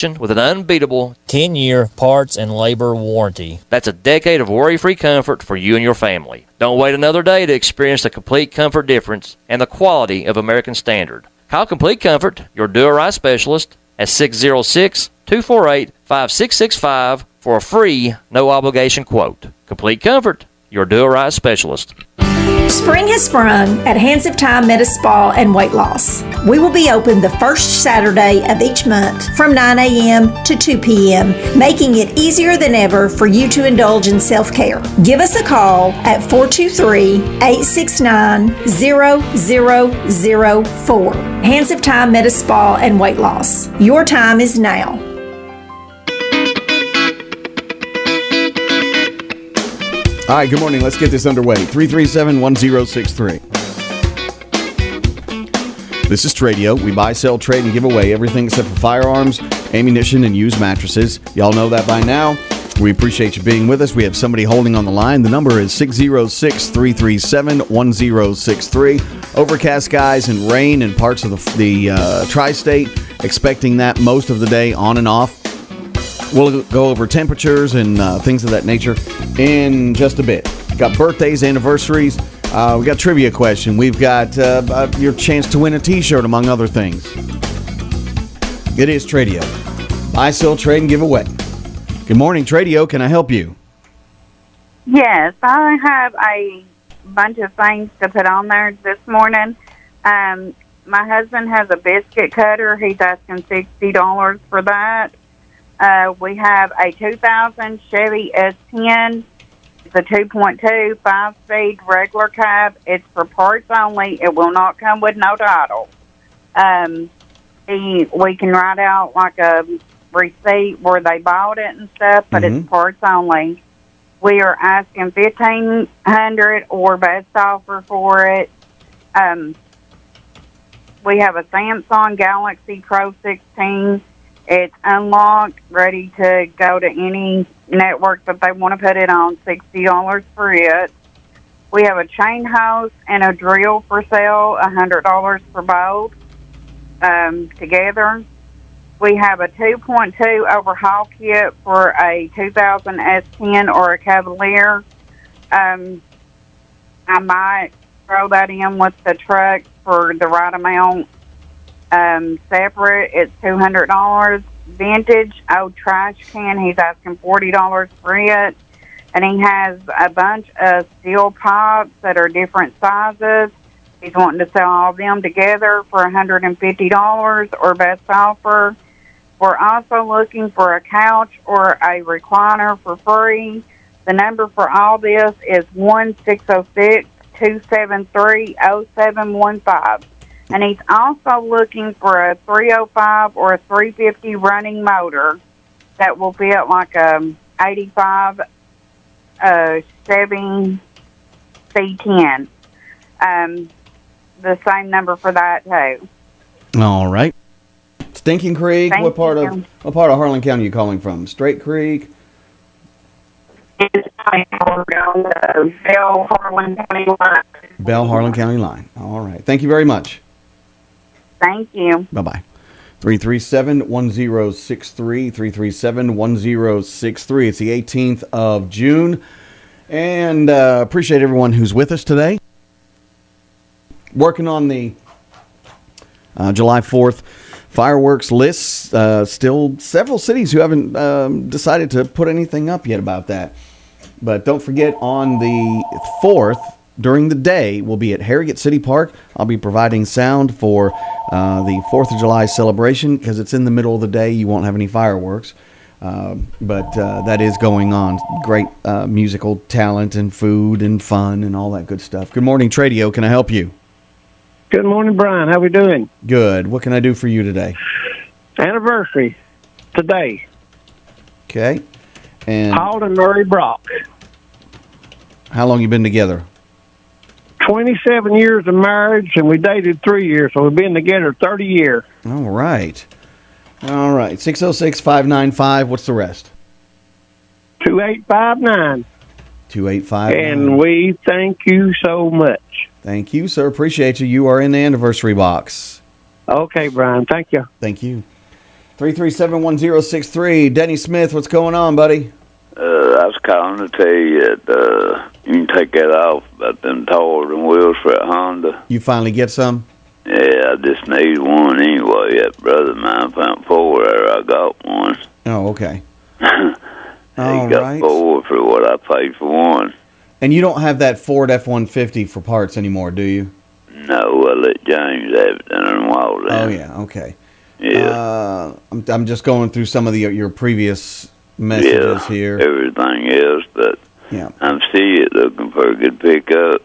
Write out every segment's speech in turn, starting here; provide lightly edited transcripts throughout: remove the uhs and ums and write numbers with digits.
with an unbeatable 10-year parts and labor warranty. That's a decade of worry-free comfort for you and your family. Don't wait another day to experience the complete comfort difference and the quality of American Standard. Call Complete Comfort, your do-it-right specialist, at 606-248-5665 for a free, no-obligation quote. Complete Comfort, your do-it-right specialist. Spring has sprung at Hands of Time Meta Spa and Weight Loss. We will be open the first Saturday of each month from 9 a.m. to 2 p.m., making it easier than ever for you to indulge in self-care. Give us a call at 423-869-0004. Hands of Time Meta Spa and Weight Loss. Your time is now. All right, good morning. Let's get this underway. 337-1063. This is Tradio. We buy, sell, trade, and give away everything except for firearms, ammunition, and used mattresses. Y'all know that by now. We appreciate you being with us. We have somebody holding on the line. The number is 606-337-1063. Overcast skies and rain in parts of the tri-state. Expecting that most of the day on and off. We'll go over temperatures and things of that nature in just a bit. Got birthdays, anniversaries. We got trivia question. We've got your chance to win a T-shirt, among other things. It is Tradio. Buy, sell, trade, and give away. Good morning, Tradio. Can I help you? Yes, I have a bunch of things to put on there this morning. My husband has a biscuit cutter. He's asking $60 for that. We have a 2000 Chevy S10. It's a 2.2, 5-speed regular cab. It's for parts only. It will not come with no title. We can write out like a receipt where they bought it and stuff, but it's parts only. We are asking $1,500 or best offer for it. We have a Samsung Galaxy Pro 16. It's unlocked, ready to go to any network that they want to put it on, $60 for it. We have a chain hose and a drill for sale, $100 for both together. We have a 2.2 overhaul kit for a 2000 S10 or a Cavalier. I might throw that in with the truck for the right amount. Separate, it's $200. Vintage old trash can, he's asking $40 for it. And he has a bunch of steel pipes that are different sizes. He's wanting to sell all of them together for $150 or best offer. We're also looking for a couch or a recliner for free. The number for all this is 1-606-273-0715. And he's also looking for a 305 or a 350 running motor that will be at like a 85 Chevy C10. The same number for that too. All right. Stinking Creek. Thank What part you. of Harlan County are you calling from? Straight Creek. It's Bell Harlan County line. Bell Harlan County line. All right. Thank you very much. Thank you. Bye-bye. 337-1063, 337-1063. It's the 18th of June. And appreciate everyone who's with us today. Working on the July 4th fireworks lists. Still several cities who haven't decided to put anything up yet about that. But don't forget, on the 4th, during the day, we'll be at Harrogate City Park. I'll be providing sound for the 4th of July celebration because it's in the middle of the day. You won't have any fireworks. But that is going on. Great musical talent and food and fun and all that good stuff. Good morning, Tradio. Can I help you? Good morning, Brian. How we doing? Good. What can I do for you today? Anniversary today. Okay. And Paul and Murray Brock. how long you been together? 27 years of marriage, and we dated 3 years, so we've been together 30 years. All right. All right. 606-595. What's the rest? 2859. 2859. And we thank you so much. Thank you, sir. Appreciate you. You are in the anniversary box. Okay, Brian. Thank you. Thank you. 3371063. Denny Smith, what's going on, buddy? I was calling to tell you that you can take that off about them tires and wheels for a Honda. You finally get some? Yeah, I just need one anyway. That brother of mine found 4 there. I got one. Oh, okay. He All got right. 4 for what I paid for one. And you don't have that Ford F-150 for parts anymore, do you? No, I let James have it down in Walden. Oh, yeah, okay. Yeah. I'm just going through some of your previous messages here. Everything else, but Yeah. I'm still looking for a good pickup.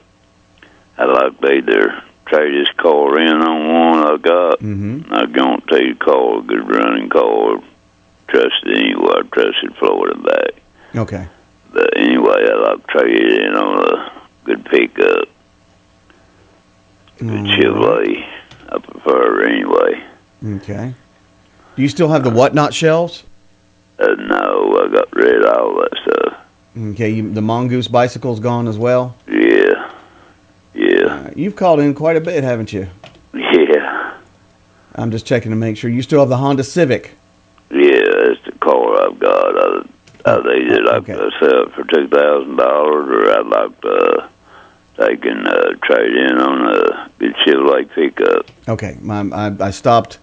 I'd like to either trade this car in on one I got. Mm-hmm. I guarantee the car, a good running car. Trusted anywhere. Trusted Florida back. Okay. But anyway, I like to trade it in on a good pickup. Good Chevrolet. I prefer it anyway. Okay. Do you still have the whatnot shelves? No, I got rid of all that stuff. Okay, the Mongoose bicycle's gone as well? Yeah. Yeah. You've called in quite a bit, haven't you? Yeah. I'm just checking to make sure. You still have the Honda Civic? Yeah, that's the car I've got. I'd either like to sell it for $2,000 or I'd like to take and trade in on a good Chevrolet pickup. Okay, I stopped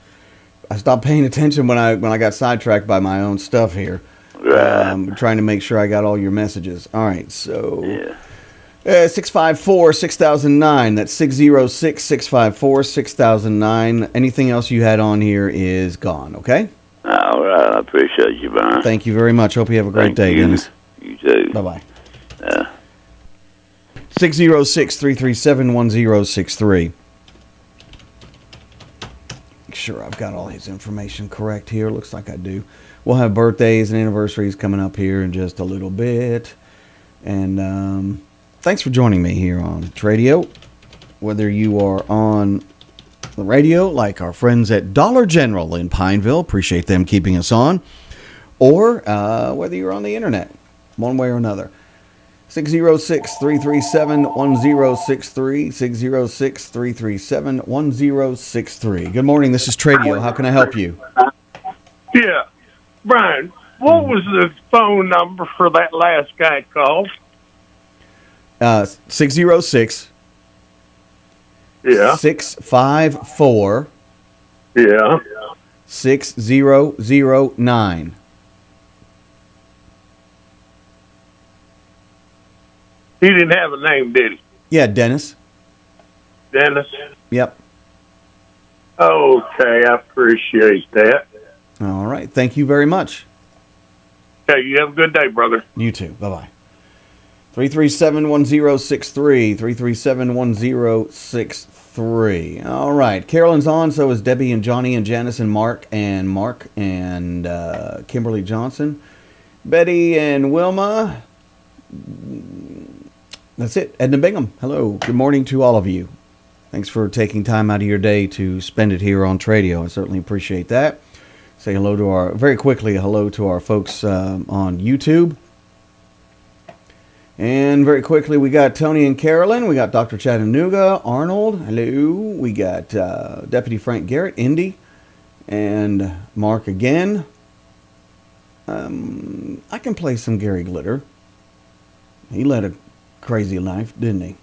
paying attention when I got sidetracked by my own stuff here. Right. Trying to make sure I got all your messages. All right, so Yeah. 654-6009. That's 606-654-6009. Anything else you had on here is gone, okay? All right. I appreciate you, Brian. Thank you very much. Hope you have a great day, you. Dennis. You too. Bye-bye. Yeah. 606-337-1063. Make sure I've got all his information correct here. Looks like I do. We'll have birthdays and anniversaries coming up here in just a little bit. And thanks for joining me here on Tradio. Whether you are on the radio, like our friends at Dollar General in Pineville, appreciate them keeping us on, or whether you're on the internet, one way or another. 606-337-1063, 606-337-1063. Good morning, this is Tradio. How can I help you? Yeah. Brian, what was the phone number for that last guy called? 606 Yeah. 654 Yeah. 6009. He didn't have a name, did he? Yeah, Dennis. Dennis? Yep. Okay, I appreciate that. All right. Thank you very much. Okay, you have a good day, brother. You too. Bye-bye. 337-1063. 337-1063. All right. Carolyn's on. So is Debbie and Johnny and Janice and Mark and Kimberly Johnson. Betty and Wilma. That's it. Edna Bingham. Hello. Good morning to all of you. Thanks for taking time out of your day to spend it here on Tradio. I certainly appreciate that. Say hello to our folks on YouTube. And very quickly, we got Tony and Carolyn. We got Dr. Chattanooga, Arnold. Hello. We got Deputy Frank Garrett, Indy, and Mark again. I can play some Gary Glitter. He led a crazy life, didn't he?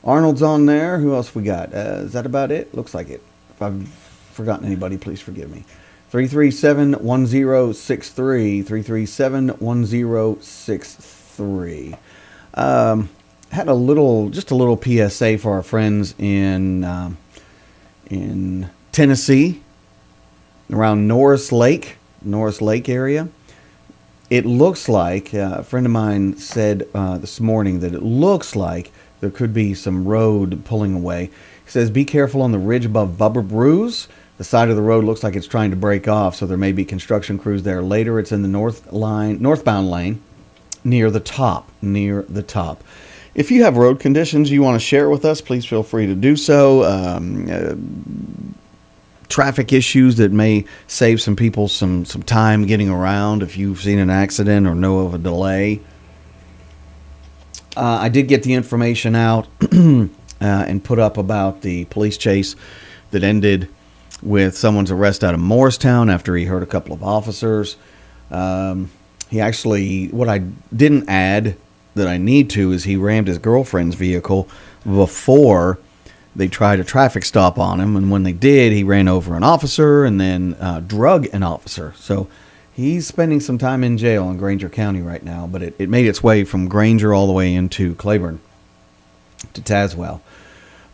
Arnold's on there. Who else we got? Is that about it? Looks like it. If I've forgotten anybody, please forgive me. 337-1063. 337-1063. Had a little PSA for our friends in Tennessee, around Norris Lake area. It looks like, a friend of mine said this morning that it looks like there could be some road pulling away. He says, be careful on the ridge above Bubba Brews. The side of the road looks like it's trying to break off, so there may be construction crews there later. It's in the northbound lane near the top. If you have road conditions you want to share with us, please feel free to do so. Traffic issues that may save some people some time getting around if you've seen an accident or know of a delay. I did get the information out and put up about the police chase that ended with someone's arrest out of Morristown after he hurt a couple of officers. He actually, what I didn't add that I need to is he rammed his girlfriend's vehicle before they tried a traffic stop on him. And when they did, he ran over an officer and then drug an officer. So he's spending some time in jail in Granger County right now, but it made its way from Granger all the way into Claiborne to Tazewell.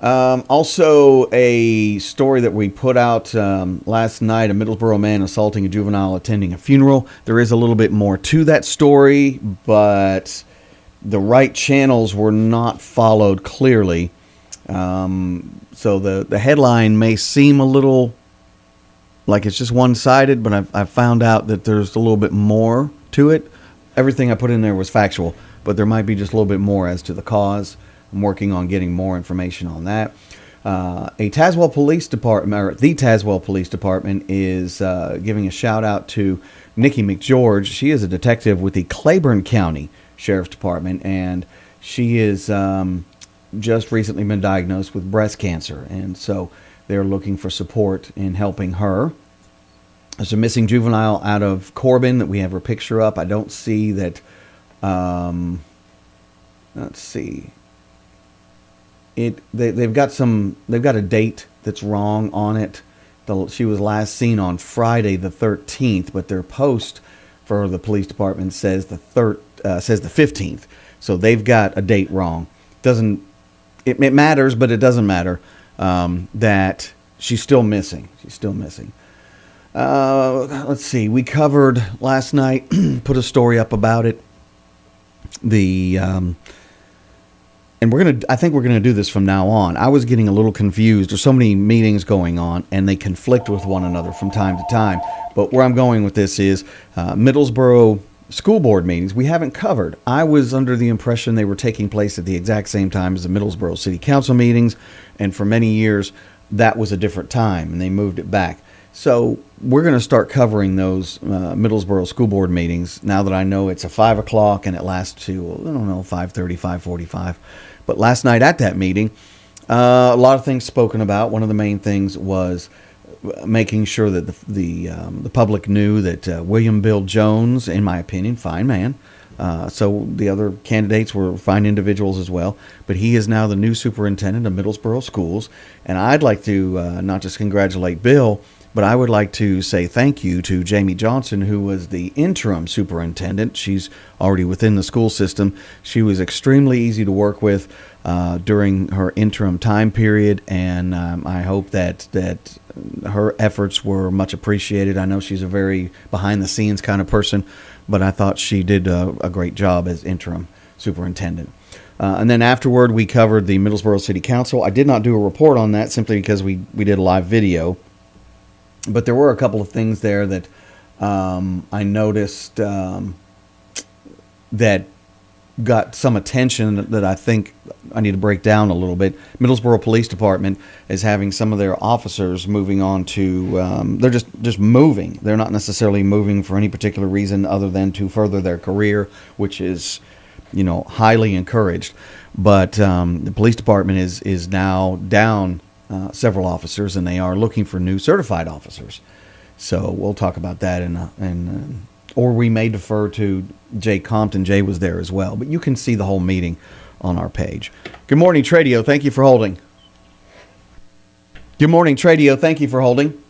Also, a story that we put out last night, a Middlesboro man assaulting a juvenile attending a funeral. There is a little bit more to that story, but the right channels were not followed clearly. So the headline may seem a little like it's just one-sided, but I've found out that there's a little bit more to it. Everything I put in there was factual, but there might be just a little bit more as to the cause. I'm working on getting more information on that. The Tazewell Police Department is giving a shout out to Nikki McGeorge. She is a detective with the Claiborne County Sheriff's Department, and she is just recently been diagnosed with breast cancer, and so they're looking for support in helping her. There's a missing juvenile out of Corbin that we have her picture up. I don't see that. Let's see. They've got a date that's wrong on it. She was last seen on Friday the 13th, but their post for the police department says the 15th. So they've got a date wrong. It matters, but it doesn't matter that she's still missing. Let's see. We covered last night, put a story up about it. And I think we're gonna do this from now on. I was getting a little confused. There's so many meetings going on, and they conflict with one another from time to time. But where I'm going with this is Middlesboro school board meetings we haven't covered. I was under the impression they were taking place at the exact same time as the Middlesboro City Council meetings, and for many years that was a different time, and they moved it back. So we're going to start covering those Middlesboro school board meetings now that I know it's a 5 o'clock and it lasts to, 5:30, 5:45. But last night at that meeting, a lot of things spoken about. One of the main things was making sure that the public knew that William Bill Jones, in my opinion, fine man. So the other candidates were fine individuals as well. But he is now the new superintendent of Middlesboro schools. And I'd like to not just congratulate Bill, but I would like to say thank you to Jamie Johnson, who was the interim superintendent. She's already within the school system. She was extremely easy to work with during her interim time period, and I hope that her efforts were much appreciated. I know she's a very behind-the-scenes kind of person, but I thought she did a great job as interim superintendent. And then afterward, we covered the Middlesboro City Council. I did not do a report on that simply because we did a live video. But there were a couple of things there that I noticed that got some attention that I think I need to break down a little bit. Middlesboro Police Department is having some of their officers moving on to, they're just moving. They're not necessarily moving for any particular reason other than to further their career, which is, highly encouraged. But the police department is now down several officers, and they are looking for new certified officers. So we'll talk about that, or we may defer to Jay Compton. Jay was there as well, but you can see the whole meeting on our page. Good morning, Tradio. Thank you for holding. Good morning, Tradio. Thank you for holding.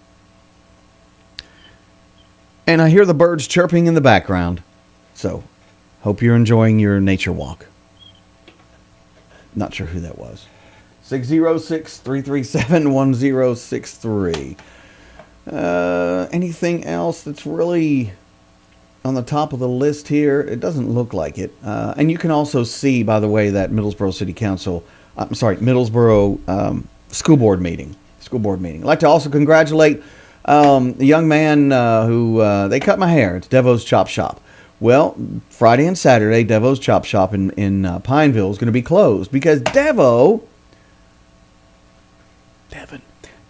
And I hear the birds chirping in the background, so hope you're enjoying your nature walk. Not sure who that was. 606-337-1063. Anything else that's really on the top of the list here? It doesn't look like it. And you can also see, by the way, that Middlesboro school board meeting. I'd like to also congratulate the young man who they cut my hair. It's Devo's Chop Shop. Well, Friday and Saturday, Devo's Chop Shop in Pineville is going to be closed because Devin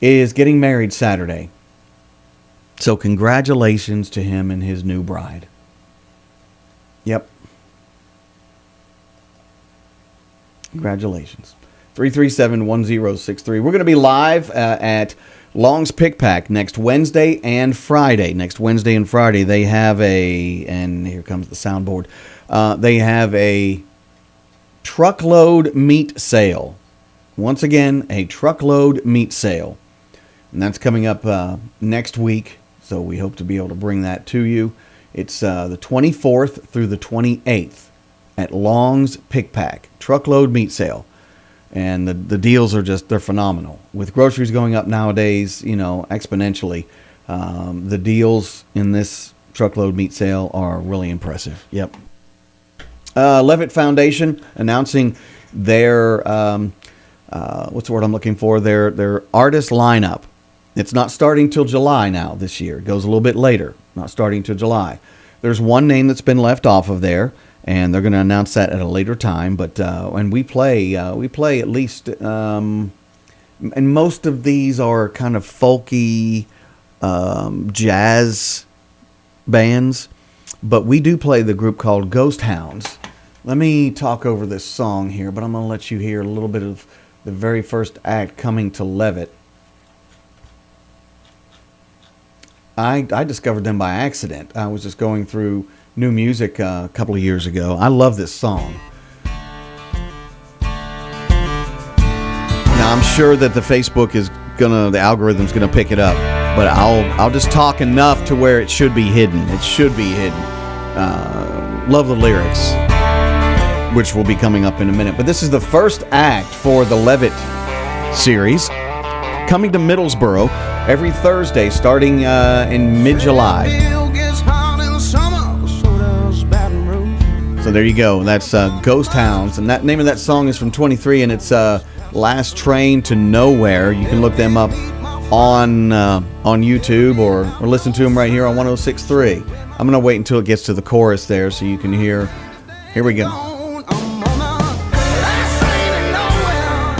is getting married Saturday. So congratulations to him and his new bride. Yep. Congratulations. 337-1063. We're going to be live at Long's Pick Pack next Wednesday and Friday. Next Wednesday and Friday, they have and here comes the soundboard. They have a truckload meat sale. Once again, a truckload meat sale. And that's coming up next week, so we hope to be able to bring that to you. It's the 24th through the 28th at Long's Pick Pack. Truckload meat sale. And the deals are they're phenomenal. With groceries going up nowadays, exponentially, the deals in this truckload meat sale are really impressive. Yep. Levitt Foundation announcing their, what's the word I'm looking for? Their artist lineup. It's not starting till July now this year. It goes a little bit later. Not starting till July. There's one name that's been left off of there, and they're going to announce that at a later time. But and we play at least, and most of these are kind of folky jazz bands. But we do play the group called Ghost Hounds. Let me talk over this song here, but I'm going to let you hear a little bit of the very first act coming to Levitt. I discovered them by accident. I was just going through new music a couple of years ago. I love this song. Now I'm sure that the algorithm's gonna pick it up, but I'll just talk enough to where it should be hidden. It should be hidden. Love the lyrics, which will be coming up in a minute. But this is the first act for the Levitt series, coming to Middlesboro every Thursday, starting in mid-July. So there you go. That's Ghost Hounds, and that name of that song is from 23, and it's Last Train to Nowhere. You can look them up on YouTube or listen to them right here on 106.3. I'm going to wait until it gets to the chorus there so you can hear. Here we go.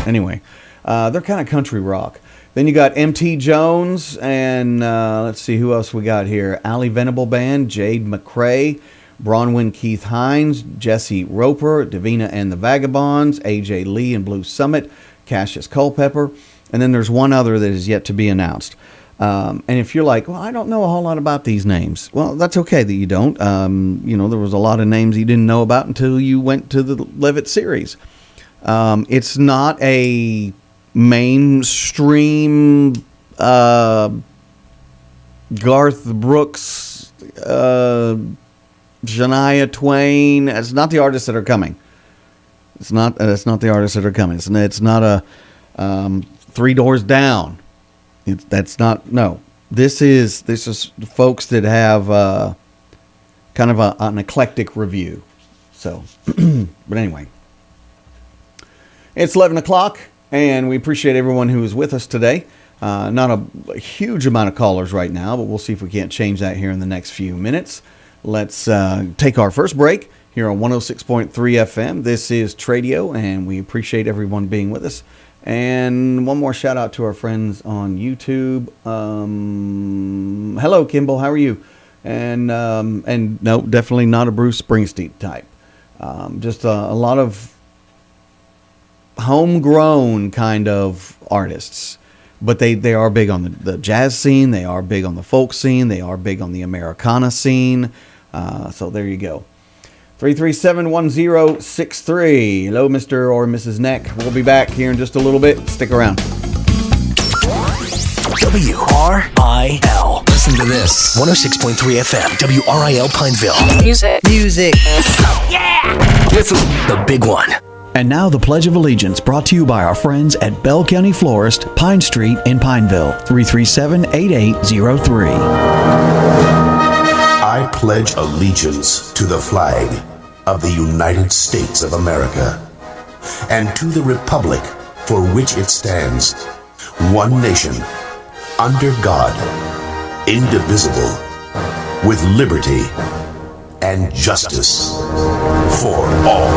Anyway, they're kind of country rock. Then you got M.T. Jones, and let's see who else we got here. Allie Venable Band, Jade McCrae, Bronwyn Keith Hines, Jesse Roper, Davina and the Vagabonds, A.J. Lee and Blue Summit, Cassius Culpepper, and then there's one other that is yet to be announced. And if you're like, well, I don't know a whole lot about these names, well, that's okay that you don't. There was a lot of names you didn't know about until you went to the Levitt series. It's not a mainstream Garth Brooks, Shania Twain. It's not the artists that are coming. It's not the artists that are coming. It's not a Three Doors Down. No. This is folks that have kind of an eclectic review. So, but anyway, it's 11 o'clock. And we appreciate everyone who is with us today. Not a huge amount of callers right now, but we'll see if we can't change that here in the next few minutes. Let's take our first break here on 106.3 FM. This is Tradio, and we appreciate everyone being with us. And one more shout out to our friends on YouTube. Hello, Kimball. How are you? And no, definitely not a Bruce Springsteen type. Just a lot of homegrown kind of artists, but they are big on the jazz scene, they are big on the folk scene, they are big on the Americana scene. So there you go. 337-1063. Hello, Mr. or Mrs. Neck. We'll be back here in just a little bit. Stick around. WRIL. Listen to this. 106.3 FM. WRIL Pineville. Music. Yeah! It's the big one. And now the Pledge of Allegiance, brought to you by our friends at Bell County Florist, Pine Street in Pineville, 337-8803. I pledge allegiance to the flag of the United States of America and to the republic for which it stands, one nation, under God, indivisible, with liberty and justice for all.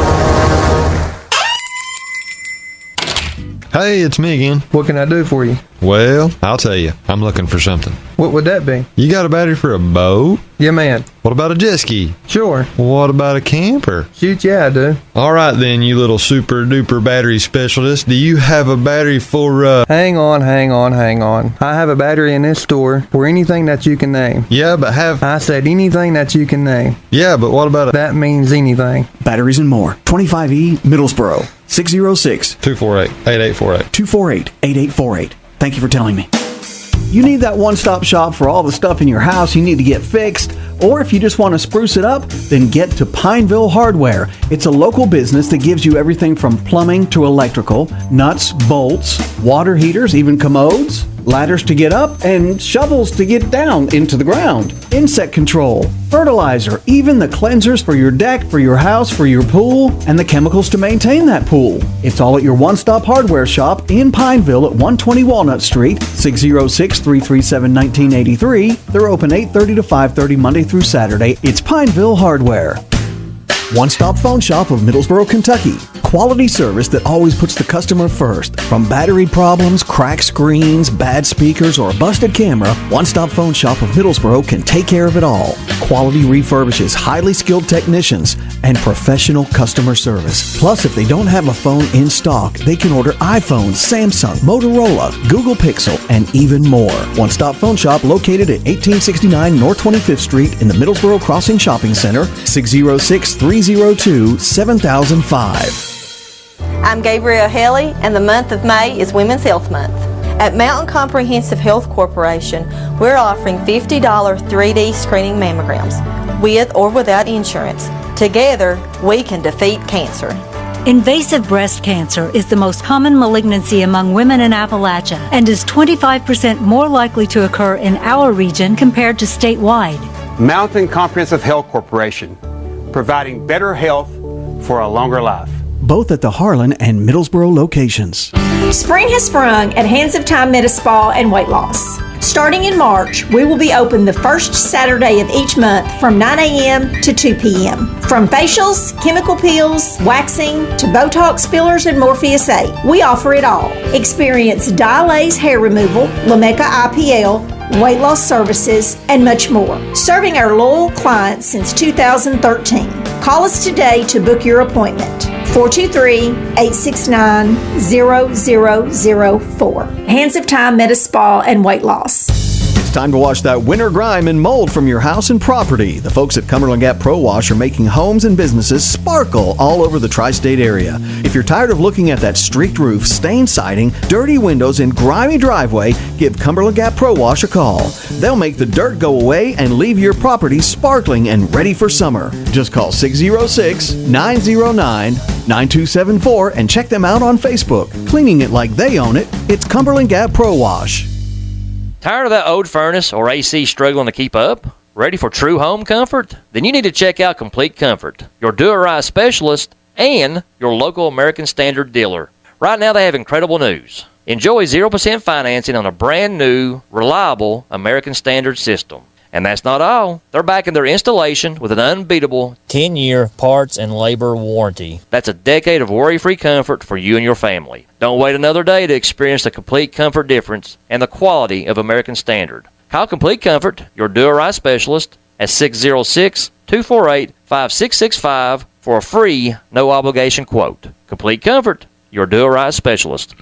Hey, it's me again. What can I do for you? Well, I'll tell you. I'm looking for something. What would that be? You got a battery for a boat? Yeah, man. What about a jet ski? Sure. What about a camper? Shoot, yeah, I do. All right, then, you little super-duper battery specialist. Do you have a battery for, Hang on. I have a battery in this store for anything that you can name. Yeah, but I said anything that you can name. Yeah, but what about That means anything. Batteries and more. 25E, Middlesboro. 606-248-8848. 248-8848. Thank you for telling me. You need that one-stop shop for all the stuff in your house you need to get fixed, or if you just want to spruce it up, then get to Pineville Hardware. It's a local business that gives you everything from plumbing to electrical, nuts, bolts, water heaters, even commodes, ladders to get up, and shovels to get down into the ground, insect control, fertilizer, even the cleansers for your deck, for your house, for your pool, and the chemicals to maintain that pool. It's all at your one-stop hardware shop in Pineville at 120 Walnut Street, 606-337-1983. They're open 8:30 to 5:30 Monday through Saturday. It's Pineville Hardware. One-stop phone shop of Middlesboro, Kentucky. Quality service that always puts the customer first. From battery problems, cracked screens, bad speakers, or a busted camera, One-stop phone shop of Middlesboro can take care of it all. Quality refurbishes, highly skilled technicians, and professional customer service. Plus, if they don't have a phone in stock, they can order iPhones, Samsung, Motorola, Google Pixel, and even more. One-stop phone shop located at 1869 North 25th Street in the Middlesboro Crossing Shopping Center, 606-302-7005. I'm Gabrielle Haley, and the month of May is Women's Health Month. At Mountain Comprehensive Health Corporation, we're offering $50 3D screening mammograms, with or without insurance. Together, we can defeat cancer. Invasive breast cancer is the most common malignancy among women in Appalachia and is 25% more likely to occur in our region compared to statewide. Mountain Comprehensive Health Corporation, providing better health for a longer life. Both at the Harlan and Middlesboro locations. Spring has sprung at Hands of Time Med Spa and Weight Loss. Starting in March, we will be open the first Saturday of each month from 9 a.m. to 2 p.m. From facials, chemical peels, waxing, to Botox fillers and Morpheus 8, we offer it all. Experience Dilaze hair removal, Lamecca IPL, weight loss services, and much more. Serving our loyal clients since 2013. Call us today to book your appointment. 423-869-0004. Hands of Time Med Spa and Weight Loss. It's time to wash that winter grime and mold from your house and property. The folks at Cumberland Gap Pro Wash are making homes and businesses sparkle all over the tri-state area. If you're tired of looking at that streaked roof, stained siding, dirty windows, and grimy driveway, give Cumberland Gap Pro Wash a call. They'll make the dirt go away and leave your property sparkling and ready for summer. Just call 606-909-9274 and check them out on Facebook. Cleaning it like they own it, it's Cumberland Gap Pro Wash. Tired of that old furnace or AC struggling to keep up? Ready for true home comfort? Then you need to check out Complete Comfort, your do-it-right specialist and your local American Standard dealer. Right now they have incredible news. Enjoy 0% financing on a brand new, reliable American Standard system. And that's not all. They're backing their installation with an unbeatable 10-year parts and labor warranty. That's a decade of worry-free comfort for you and your family. Don't wait another day to experience the complete comfort difference and the quality of American Standard. Call Complete Comfort, your do-it-right specialist, at 606-248-5665 for a free, no-obligation quote. Complete Comfort, your do-it-right specialist.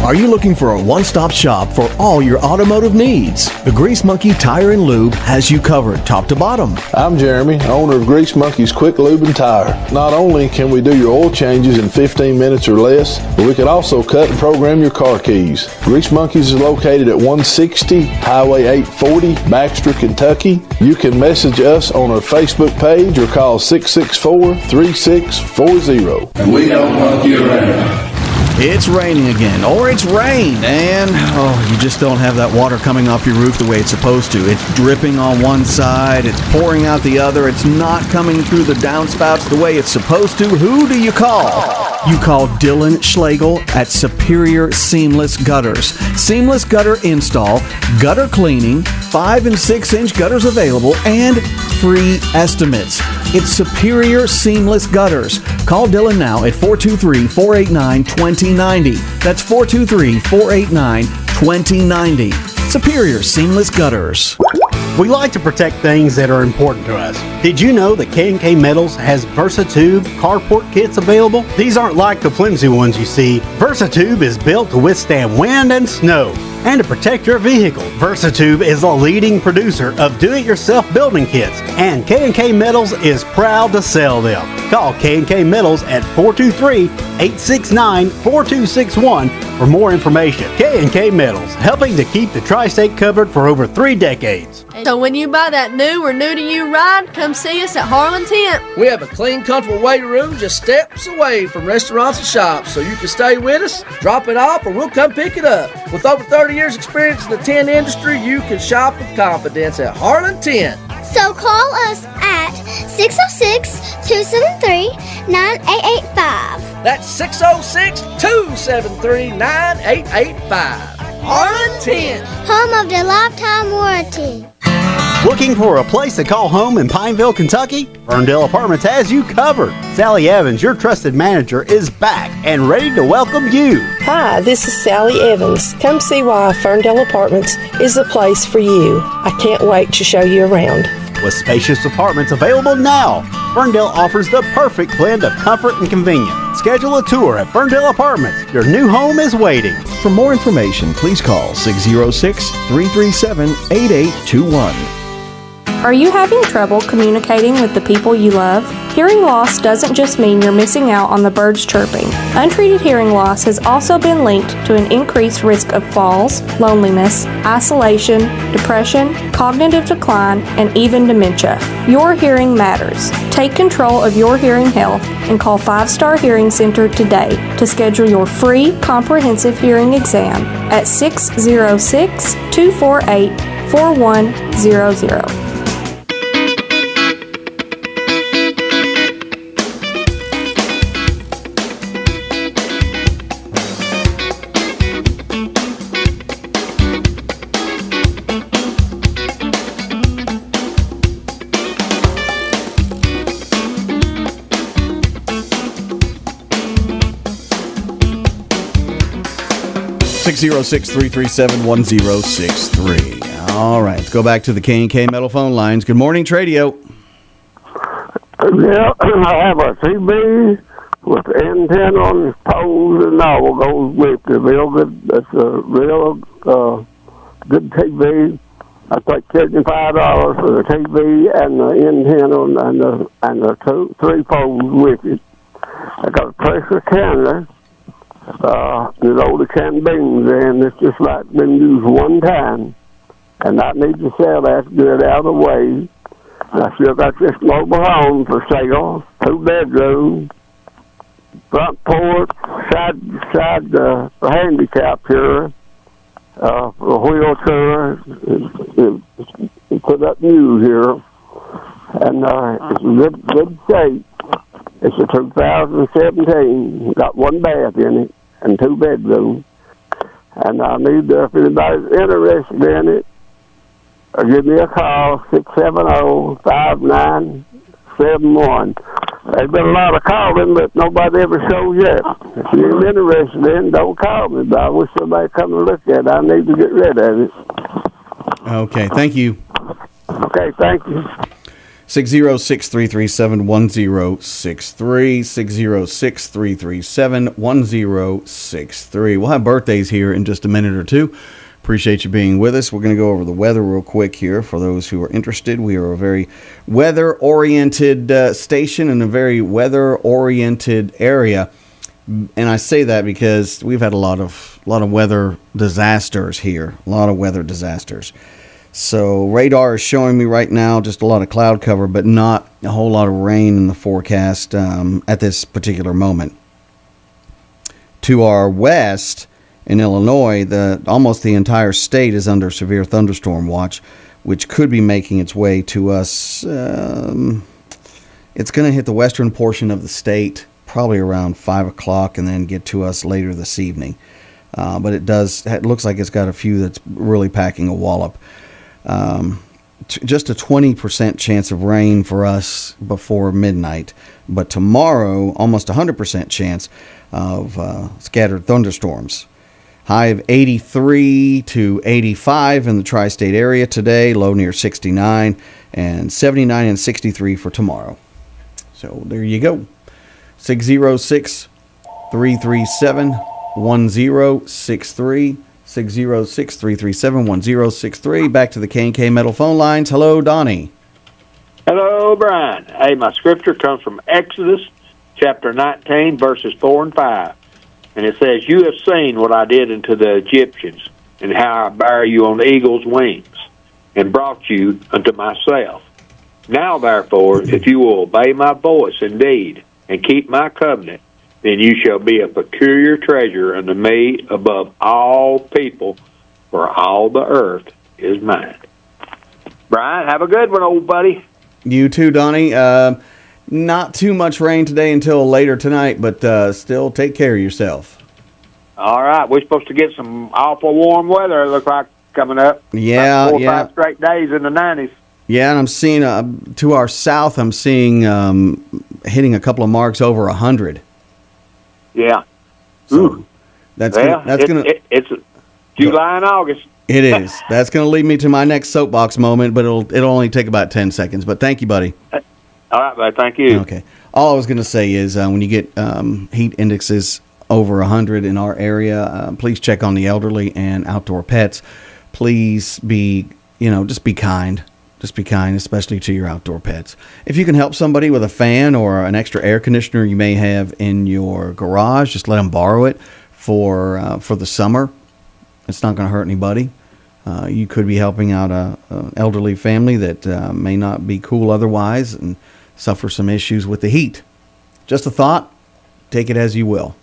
Are you looking for a one-stop shop for all your automotive needs? The Grease Monkey Tire and Lube has you covered top to bottom. I'm Jeremy, owner of Grease Monkey's Quick Lube and Tire. Not only can we do your oil changes in 15 minutes or less, but we can also cut and program your car keys. Grease Monkey's is located at 160 Highway 840, Baxter, Kentucky. You can message us on our Facebook page or call 664-3640. And we don't monkey around. It's raining again, or it's rained, and you just don't have that water coming off your roof the way it's supposed to. It's dripping on one side, it's pouring out the other, it's not coming through the downspouts the way it's supposed to. Who do you call? You call Dylan Schlegel at Superior Seamless Gutters. Seamless gutter install, gutter cleaning, 5 and 6 inch gutters available, and free estimates. It's Superior Seamless Gutters. Call Dylan now at 423-489-2090. That's 423-489-2090. Superior Seamless Gutters. We like to protect things that are important to us. Did you know that K&K Metals has VersaTube carport kits available? These aren't like the flimsy ones you see. VersaTube is built to withstand wind and snow and to protect your vehicle. VersaTube is a leading producer of do-it-yourself building kits, and K&K Metals is proud to sell them. Call K&K Metals at 423-869-4261 for more information. K&K Metals, helping to keep the tri-state covered for over 3 decades. So when you buy that new or new-to-you ride, come see us at Harlan Tent. We have a clean, comfortable waiting room just steps away from restaurants and shops, so you can stay with us, drop it off, or we'll come pick it up. With over 30 years experience in the tent industry, you can shop with confidence at Harlan Tent. So call us at 606-273-9885. That's 606-273-9885. Harlan Tent. Home of the lifetime warranty. Looking for a place to call home in Pineville, Kentucky? Ferndale Apartments has you covered. Sally Evans, your trusted manager, is back and ready to welcome you. Hi, this is Sally Evans. Come see why Ferndale Apartments is the place for you. I can't wait to show you around. With spacious apartments available now, Ferndale offers the perfect blend of comfort and convenience. Schedule a tour at Ferndale Apartments. Your new home is waiting. For more information, please call 606-337-8821. Are you having trouble communicating with the people you love? Hearing loss doesn't just mean you're missing out on the birds chirping. Untreated hearing loss has also been linked to an increased risk of falls, loneliness, isolation, depression, cognitive decline, and even dementia. Your hearing matters. Take control of your hearing health and call 5 Star Hearing Center today to schedule your free comprehensive hearing exam at 606-248-4100. 606-337-1063. All right, let's go back to the K&K Metal phone lines. Good morning, Tradio. Yeah, I have a TV with the antenna on the poles and all goes with it. Real good. That's a real good TV. I paid $75 for the TV and the antenna and the 3 poles with it. I got a pressure canner. There's older canned beans and it's just like been used one time. And I need to sell that, get it out of the way. I still got this mobile home for sale, 2 bedrooms, front porch, side handicap here, for a wheelchair. It's put up new here, and it's in good shape. It's a 2017. Got 1 bath in it and 2 bedrooms. And I need if anybody's interested in it, give me a call, 670-5971. There's been a lot of calling, but nobody ever shows yet. If you're interested in it, don't call me, but I wish somebody come and look at it. I need to get rid of it. Okay, thank you. Okay, thank you. 606-337-1063, 606-337-1063. We'll have birthdays here in just a minute or two. Appreciate you being with us. We're going to go over the weather real quick here for those who are interested. We are a very weather-oriented station in a very weather-oriented area. And I say that because we've had a lot of weather disasters here, a lot of weather disasters. So radar is showing me right now just a lot of cloud cover, but not a whole lot of rain in the forecast at this particular moment. To our west in Illinois, almost the entire state is under severe thunderstorm watch, which could be making its way to us. It's going to hit the western portion of the state probably around 5 o'clock and then get to us later this evening. But it looks like it's got a few that's really packing a wallop. just a 20% chance of rain for us before midnight. But tomorrow, almost 100% chance of scattered thunderstorms. High of 83 to 85 in the tri-state area today, low near 69, and 79 and 63 for tomorrow. So there you go. 606-337-1063. 606-337-1063. Back to the K&K Metal phone lines. Hello, Donnie. Hello, Brian. Hey, my scripture comes from Exodus chapter 19, verses 4 and 5. And it says, "You have seen what I did unto the Egyptians, and how I bare you on eagle's wings, and brought you unto myself. Now, therefore, if you will obey my voice indeed, and keep my covenant, then you shall be a peculiar treasure unto me above all people, for all the earth is mine." Brian, have a good one, old buddy. You too, Donnie. Not too much rain today until later tonight, but still take care of yourself. All right. We're supposed to get some awful warm weather, it looks like, coming up. Yeah, about 4 or 5 straight days in the 90s. Yeah, and I'm seeing, to our south, I'm seeing hitting a couple of marks over 100. Yeah. So that's it's July and August. It is. That's going to lead me to my next soapbox moment, but it'll only take about 10 seconds. But thank you, buddy. All right, bud. Thank you. Okay. All I was going to say is when you get heat indexes over 100 in our area, please check on the elderly and outdoor pets. Please be, just be kind. Just be kind, especially to your outdoor pets. If you can help somebody with a fan or an extra air conditioner you may have in your garage, just let them borrow it for the summer. It's not going to hurt anybody. You could be helping out an elderly family that may not be cool otherwise and suffer some issues with the heat. Just a thought. Take it as you will.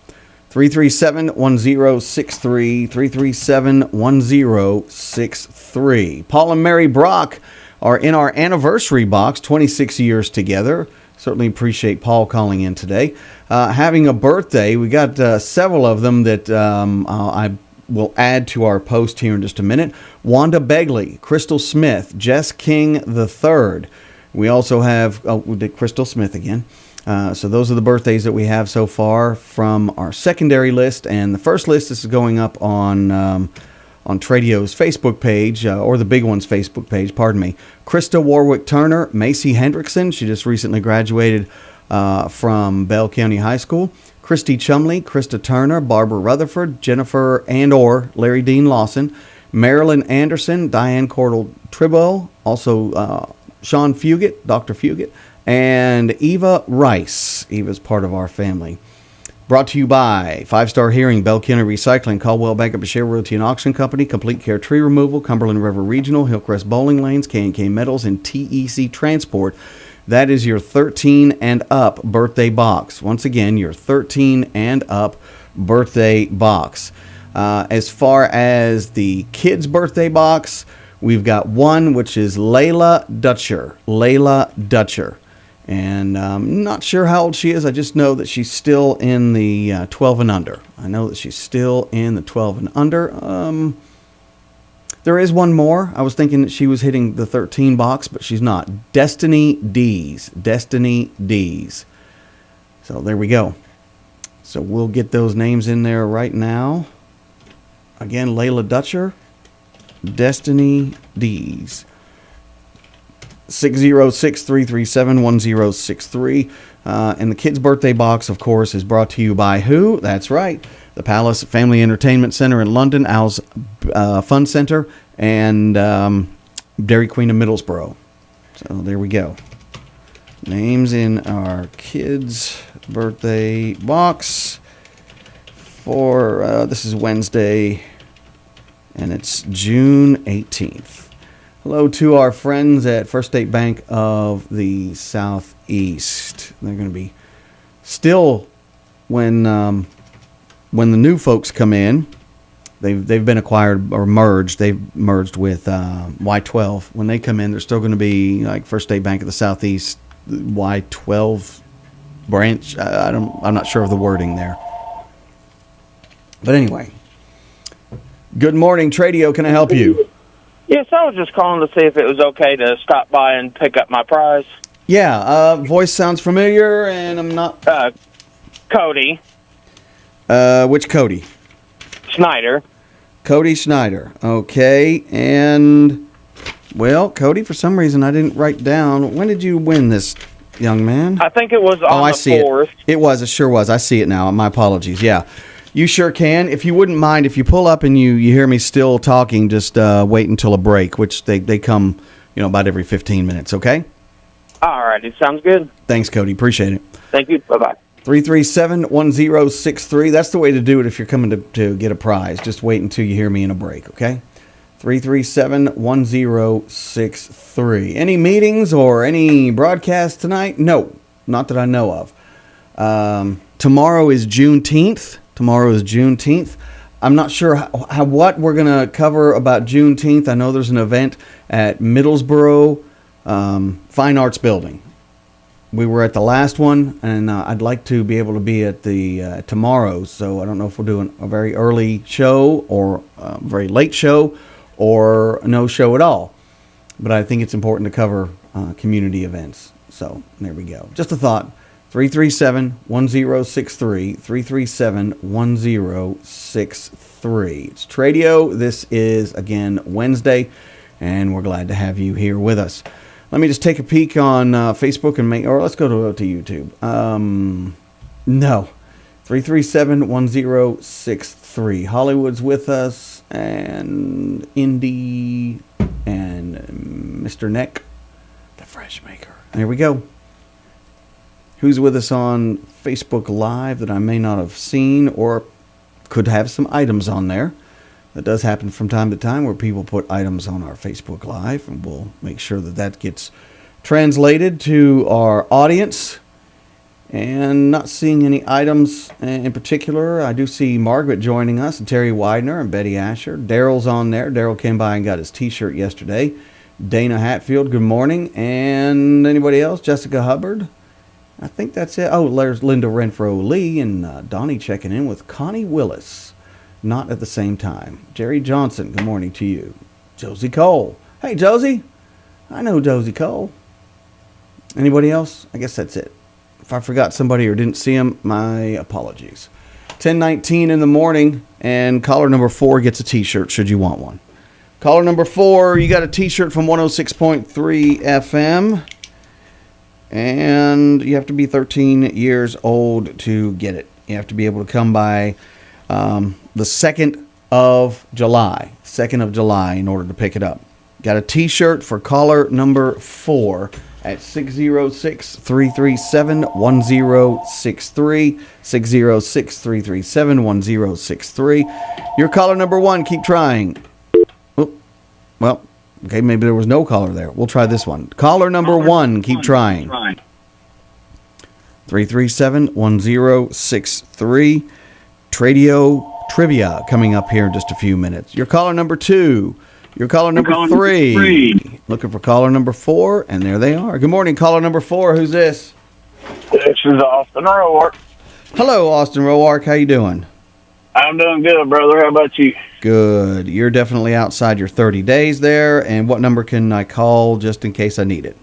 337-1063, 337-1063. Paul and Mary Brock are in our anniversary box, 26 years together. Certainly appreciate Paul calling in today. Having a birthday, we got several of them that I will add to our post here in just a minute. Wanda Begley, Crystal Smith, Jess King III. We also have we did Crystal Smith again. So those are the birthdays that we have so far from our secondary list. And the first list, this is going up on Tradio's Facebook page, or the Big One's Facebook page, pardon me. Krista Warwick Turner, Macy Hendrickson, she just recently graduated from Bell County High School. Christy Chumley, Krista Turner, Barbara Rutherford, Jennifer and/or Larry Dean Lawson, Marilyn Anderson, Diane Cordell Tribble, also Sean Fugit, Dr. Fugit, and Eva Rice. Eva's part of our family. Brought to you by 5 Star Hearing, Bell County Recycling, Caldwell Bank, Share Realty and Auction Company, Complete Care Tree Removal, Cumberland River Regional, Hillcrest Bowling Lanes, K&K Metals, and TEC Transport. That is your 13 and up birthday box. Once again, your 13 and up birthday box. As far as the kids' birthday box, we've got one, which is Layla Dutcher. Layla Dutcher. And I'm not sure how old she is. I just know that she's still in the 12 and under. I know that she's still in the 12 and under. There is one more. I was thinking that she was hitting the 13 box, but she's not. Destiny D's. Destiny D's. So there we go. So we'll get those names in there right now. Again, Layla Dutcher. Destiny D's. 606-337-1063. And the kids' birthday box, of course, is brought to you by who? That's right. The Palace Family Entertainment Center in London, Al's Fun Center, and Dairy Queen of Middlesboro. So there we go. Names in our kids' birthday box for, this is Wednesday, and it's June 18th. Hello to our friends at First State Bank of the Southeast. They're going to be still when the new folks come in. They've been acquired or merged. They've merged with Y12. When they come in, they're still going to be like First State Bank of the Southeast Y12 branch. I'm not sure of the wording there. But anyway, good morning, Tradio. Can I help you? Yes, I was just calling to see if it was okay to stop by and pick up my prize. Yeah, voice sounds familiar, and I'm not... Cody. Which Cody? Snyder. Cody Schneider. Okay, and... Well, Cody, for some reason I didn't write down... When did you win this, young man? I think it was on I the see 4th. It sure was. I see it now. My apologies. Yeah. You sure can. If you wouldn't mind, if you pull up and you hear me still talking, just wait until a break, which they come, about every 15 minutes, okay? All righty, sounds good. Thanks, Cody. Appreciate it. Thank you. Bye-bye. 337-1063. That's the way to do it if you're coming to get a prize. Just wait until you hear me in a break, okay? 337-1063. Any meetings or any broadcasts tonight? No, not that I know of. Tomorrow is Juneteenth. I'm not sure what we're going to cover about Juneteenth. I know there's an event at Middlesboro Fine Arts Building. We were at the last one, and I'd like to be able to be at the tomorrow. So I don't know if we're doing a very early show or a very late show or no show at all. But I think it's important to cover community events. So there we go. Just a thought. 337-1063, 337-1063. It's Tradio. This is, again, Wednesday, and we're glad to have you here with us. Let me just take a peek on Facebook or let's go to YouTube. No. 337-1063. Hollywood's with us, and Indy, and Mr. Neck, the Fresh Maker. There we go. Who's with us on Facebook Live that I may not have seen or could have some items on there? That does happen from time to time where people put items on our Facebook Live, and we'll make sure that gets translated to our audience. And not seeing any items in particular. I do see Margaret joining us, and Terry Widener and Betty Asher. Daryl's on there. Daryl came by and got his T-shirt yesterday. Dana Hatfield, good morning. And anybody else? Jessica Hubbard. I think that's it. Oh, there's Linda Renfro Lee and Donnie checking in with Connie Willis. Not at the same time. Jerry Johnson, good morning to you. Josie Cole. Hey, Josie. I know Josie Cole. Anybody else? I guess that's it. If I forgot somebody or didn't see him, my apologies. 10:19 in the morning, and caller number 4 gets a T-shirt should you want one. Caller number 4, you got a T-shirt from 106.3 FM. And you have to be 13 years old to get it. You have to be able to come by the 2nd of July. 2nd of July in order to pick it up. Got a T-shirt for caller number 4 at 606-337-1063. 606-337-1063. Your caller number 1. Keep trying. Oh, well. Okay, maybe there was no caller there. We'll try this one. Caller number 1, keep trying. 337-1063. Tradio Trivia coming up here in just a few minutes. Your caller number 2. Your caller number 3. Looking for caller number 4, and there they are. Good morning, caller number 4. Who's this? This is Austin Roark. Hello, Austin Roark. How you doing? I'm doing good, brother. How about you? Good. You're definitely outside your 30 days there. And what number can I call just in case I need it?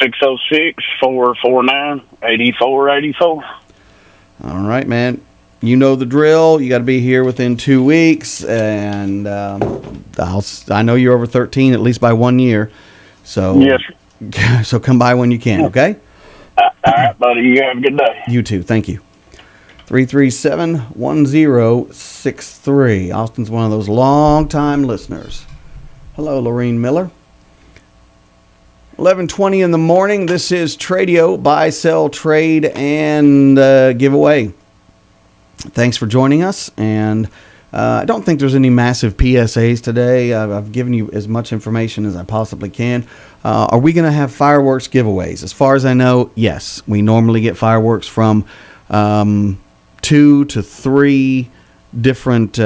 606-449-8484. All right, man. You know the drill. You got to be here within 2 weeks. And I know you're over 13, at least by 1 year. So, yes. So come by when you can, okay? All right, buddy. You have a good day. You too. Thank you. 337-1063. Austin's one of those long-time listeners. Hello, Lorene Miller. 11:20 in the morning. This is Tradio, buy, sell, trade, and giveaway. Thanks for joining us. And I don't think there's any massive PSAs today. I've given you as much information as I possibly can. Are we going to have fireworks giveaways? As far as I know, yes. We normally get fireworks from 2 to 3 different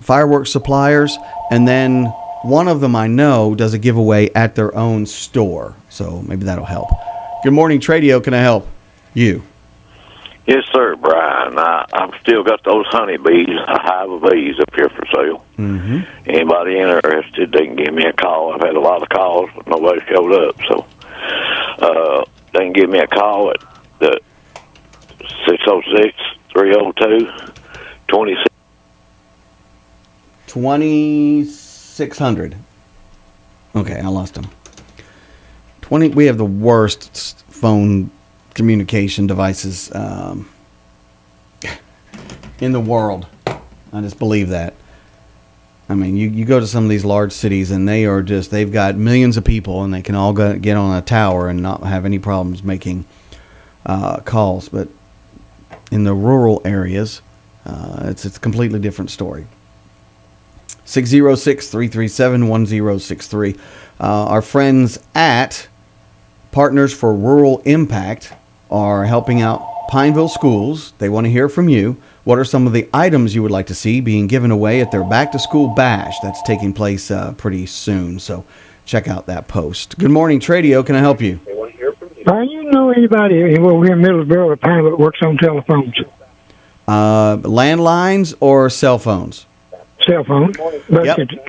fireworks suppliers, and then one of them I know does a giveaway at their own store, so maybe that'll help. Good morning, Tradio. Can I help you? Yes, sir, Brian. Brian. I've still got those honeybees, a hive of bees up here for sale. Mm-hmm. Anybody interested, they can give me a call. I've had a lot of calls, but nobody showed up. So they can give me a call at the 606-302-2600. Okay, I lost him. We have the worst phone communication devices in the world. I just believe that. I mean, you go to some of these large cities and they've got millions of people and they can all get on a tower and not have any problems making calls. But in the rural areas, it's a completely different story. 606-337-1063. Our friends at Partners for Rural Impact are helping out Pineville schools. They want to hear from you. What are some of the items you would like to see being given away at their back-to-school bash that's taking place pretty soon? So check out that post. Good morning, Tradio. Can I help you? You know anybody here in Middlesboro or Pineville that works on telephones? Landlines or cell phones? Cell phone. Busted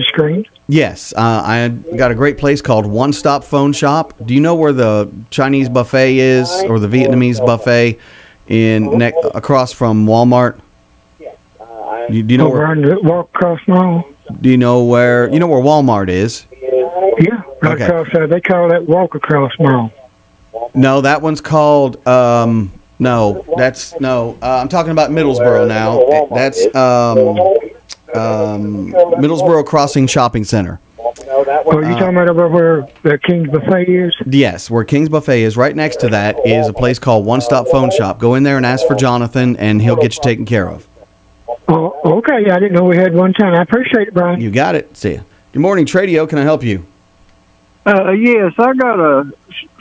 screen. Yes. I got a great place called One Stop Phone Shop. Do you know where the Chinese buffet is or the Vietnamese buffet across from Walmart? Do you know where? Walk across Mall. Do you know where Walmart is? Yeah. Right across. They call that Walk Across Mall. No, that one's called. I'm talking about Middlesboro now. That's Middlesboro Crossing Shopping Center. Well, you talking about over where the King's Buffet is? Yes, where King's Buffet is. Right next to that is a place called One Stop Phone Shop. Go in there and ask for Jonathan, and he'll get you taken care of. Oh, okay. I didn't know we had one time. I appreciate it, Brian. You got it. See ya. Good morning, Tradio. Can I help you? Yes, I got a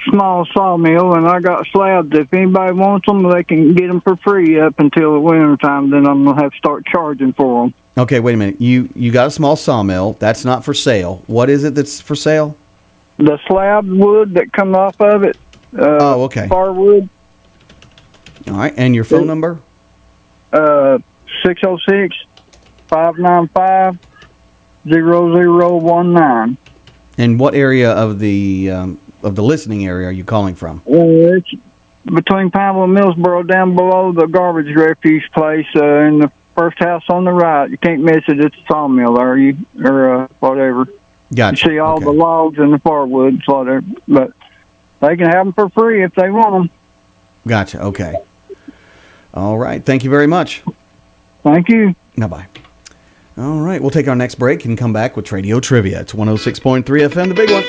small sawmill, and I got slabs. If anybody wants them, they can get them for free up until the winter time. Then I'm going to have to start charging for them. Okay, wait a minute. You got a small sawmill. That's not for sale. What is it that's for sale? The slab wood that come off of it. Okay. Firewood. All right, and your phone number? 606-595-0019. And what area of the listening area are you calling from? It's between Pineville and Millsboro, down below the garbage refuge place, in the first house on the right. You can't miss it. It's a sawmill there, or whatever. Gotcha. You see all the logs and the firewood, whatever. But they can have them for free if they want them. Gotcha. Okay. All right. Thank you very much. Thank you. Bye-bye. All right. We'll take our next break and come back with Tradio Trivia. It's 106.3 FM, the big one.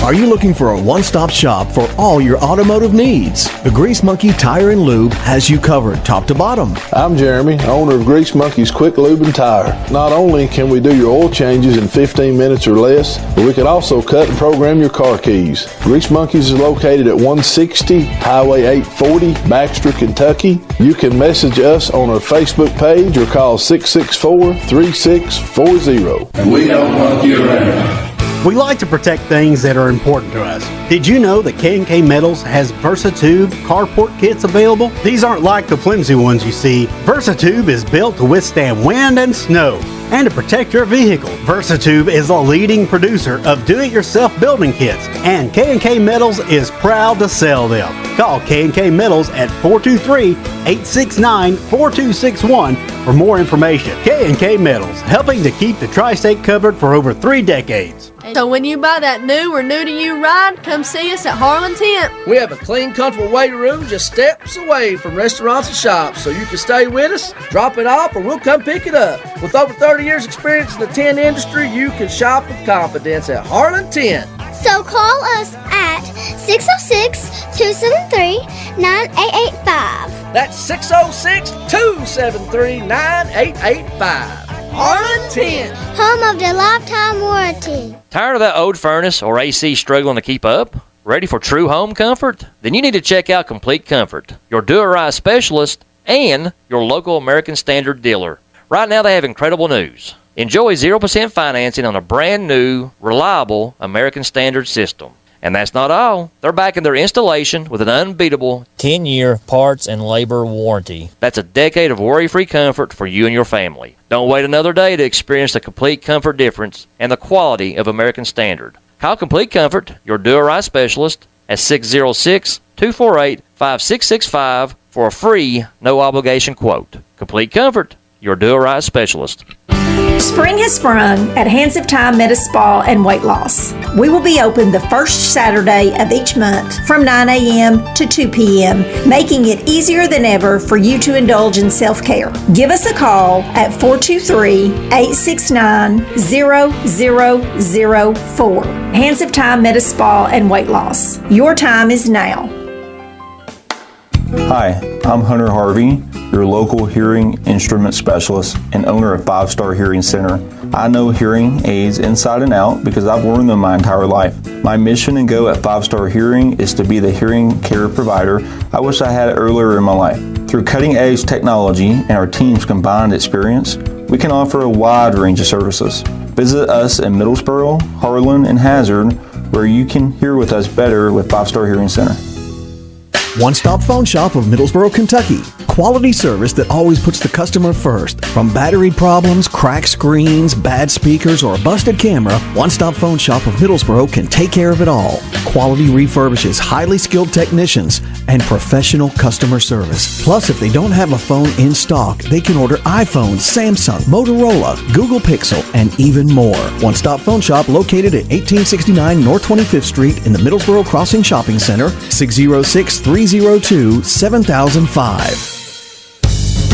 Are you looking for a one-stop shop for all your automotive needs? The Grease Monkey Tire and Lube has you covered top to bottom. I'm Jeremy, owner of Grease Monkey's Quick Lube and Tire. Not only can we do your oil changes in 15 minutes or less, but we can also cut and program your car keys. Grease Monkey's is located at 160 Highway 840, Baxter, Kentucky. You can message us on our Facebook page or call 664-3640. And we don't monkey around. We like to protect things that are important to us. Did you know that K&K Metals has VersaTube carport kits available? These aren't like the flimsy ones you see. VersaTube is built to withstand wind and snow and to protect your vehicle. VersaTube is a leading producer of do-it-yourself building kits, and K&K Metals is proud to sell them. Call K&K Metals at 423-869-4261 for more information. K&K Metals, helping to keep the tri-state covered for over 3 decades. So when you buy that new or new-to-you ride, come see us at Harlan Tent. We have a clean, comfortable waiting room just steps away from restaurants and shops, so you can stay with us, drop it off, or we'll come pick it up. With over 30 years experience in the tent industry, you can shop with confidence at Harlan Tent. So call us at 606-273-9885. That's 606-273-9885. Harlan Tent. Home of the lifetime warranty. Tired of that old furnace or AC struggling to keep up? Ready for true home comfort? Then you need to check out Complete Comfort, your do-it-right specialist and your local American Standard dealer. Right now they have incredible news. Enjoy 0% financing on a brand new, reliable American Standard system. And that's not all. They're backing their installation with an unbeatable 10-year parts and labor warranty. That's a decade of worry-free comfort for you and your family. Don't wait another day to experience the complete comfort difference and the quality of American Standard. Call Complete Comfort, your do-it-right specialist, at 606-248-5665 for a free, no-obligation quote. Complete Comfort, your do-it-right specialist. Spring has sprung at Hands of Time Medi Spa and Weight Loss. We will be open the first Saturday of each month from 9 a.m. to 2 p.m., making it easier than ever for you to indulge in self-care. Give us a call at 423-869-0004. Hands of Time Medi Spa and Weight Loss. Your time is now. Hi, I'm Hunter Harvey, your local hearing instrument specialist and owner of 5 Star Hearing Center. I know hearing aids inside and out because I've worn them my entire life. My mission and goal at 5 Star Hearing is to be the hearing care provider I wish I had earlier in my life. Through cutting-edge technology and our team's combined experience, we can offer a wide range of services. Visit us in Middlesboro, Harlan, and Hazard, where you can hear with us better with 5 Star Hearing Center. One-stop phone shop of Middlesboro, Kentucky. Quality service that always puts the customer first. From battery problems, cracked screens, bad speakers, or a busted camera, One-stop phone shop of Middlesboro can take care of it all. Quality refurbishes, highly skilled technicians, and professional customer service. Plus, if they don't have a phone in stock, they can order iPhones, Samsung, Motorola, Google Pixel, and even more. One-stop phone shop located at 1869 North 25th Street in the Middlesboro Crossing Shopping Center, 606-302-7005.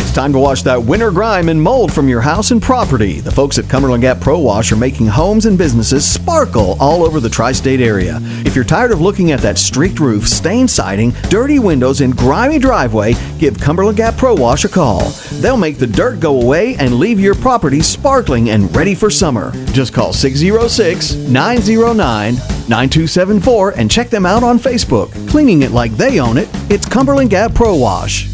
It's time to wash that winter grime and mold from your house and property. The folks at Cumberland Gap Pro Wash are making homes and businesses sparkle all over the tri-state area. If you're tired of looking at that streaked roof, stained siding, dirty windows, and grimy driveway, give Cumberland Gap Pro Wash a call. They'll make the dirt go away and leave your property sparkling and ready for summer. Just call 606-909-9274 and check them out on Facebook. Cleaning it like they own it, it's Cumberland Gap Pro Wash.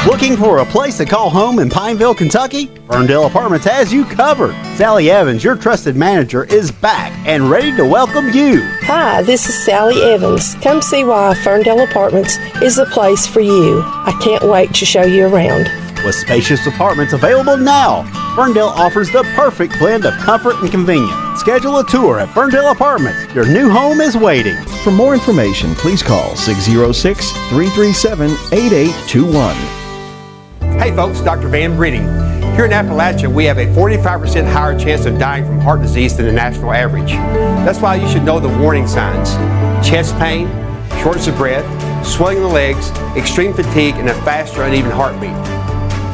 Looking for a place to call home in Pineville, Kentucky? Ferndale Apartments has you covered. Sally Evans, your trusted manager, is back and ready to welcome you. Hi, this is Sally Evans. Come see why Ferndale Apartments is the place for you. I can't wait to show you around. With spacious apartments available now, Ferndale offers the perfect blend of comfort and convenience. Schedule a tour at Ferndale Apartments. Your new home is waiting. For more information, please call 606-337-8821. Hey folks, Dr. Van Britting. Here in Appalachia, we have a 45% higher chance of dying from heart disease than the national average. That's why you should know the warning signs: chest pain, shortness of breath, swelling in the legs, extreme fatigue, and a fast or uneven heartbeat.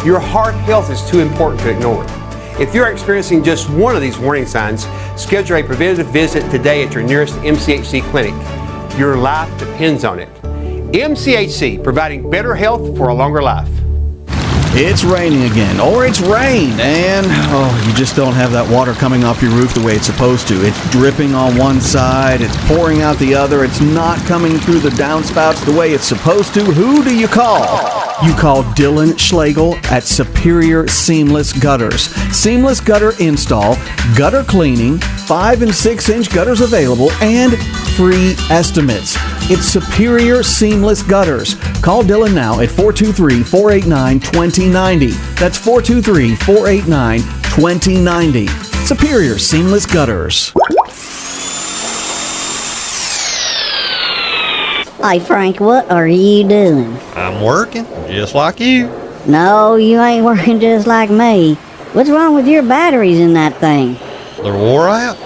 Your heart health is too important to ignore. If you're experiencing just one of these warning signs, schedule a preventative visit today at your nearest MCHC clinic. Your life depends on it. MCHC, providing better health for a longer life. It's raining again, or it's rained, and you just don't have that water coming off your roof the way it's supposed to. It's dripping on one side, it's pouring out the other, it's not coming through the downspouts the way it's supposed to. Who do you call? You call Dylan Schlegel at Superior Seamless Gutters. Seamless gutter install, gutter cleaning, 5 and 6 inch gutters available, and free estimates. It's Superior Seamless Gutters. Call Dylan now at 423-489-2090. That's 423-489-2090. Superior Seamless Gutters. Hey Frank, what are you doing? I'm working, just like you. No, you ain't working just like me. What's wrong with your batteries in that thing? They're wore out?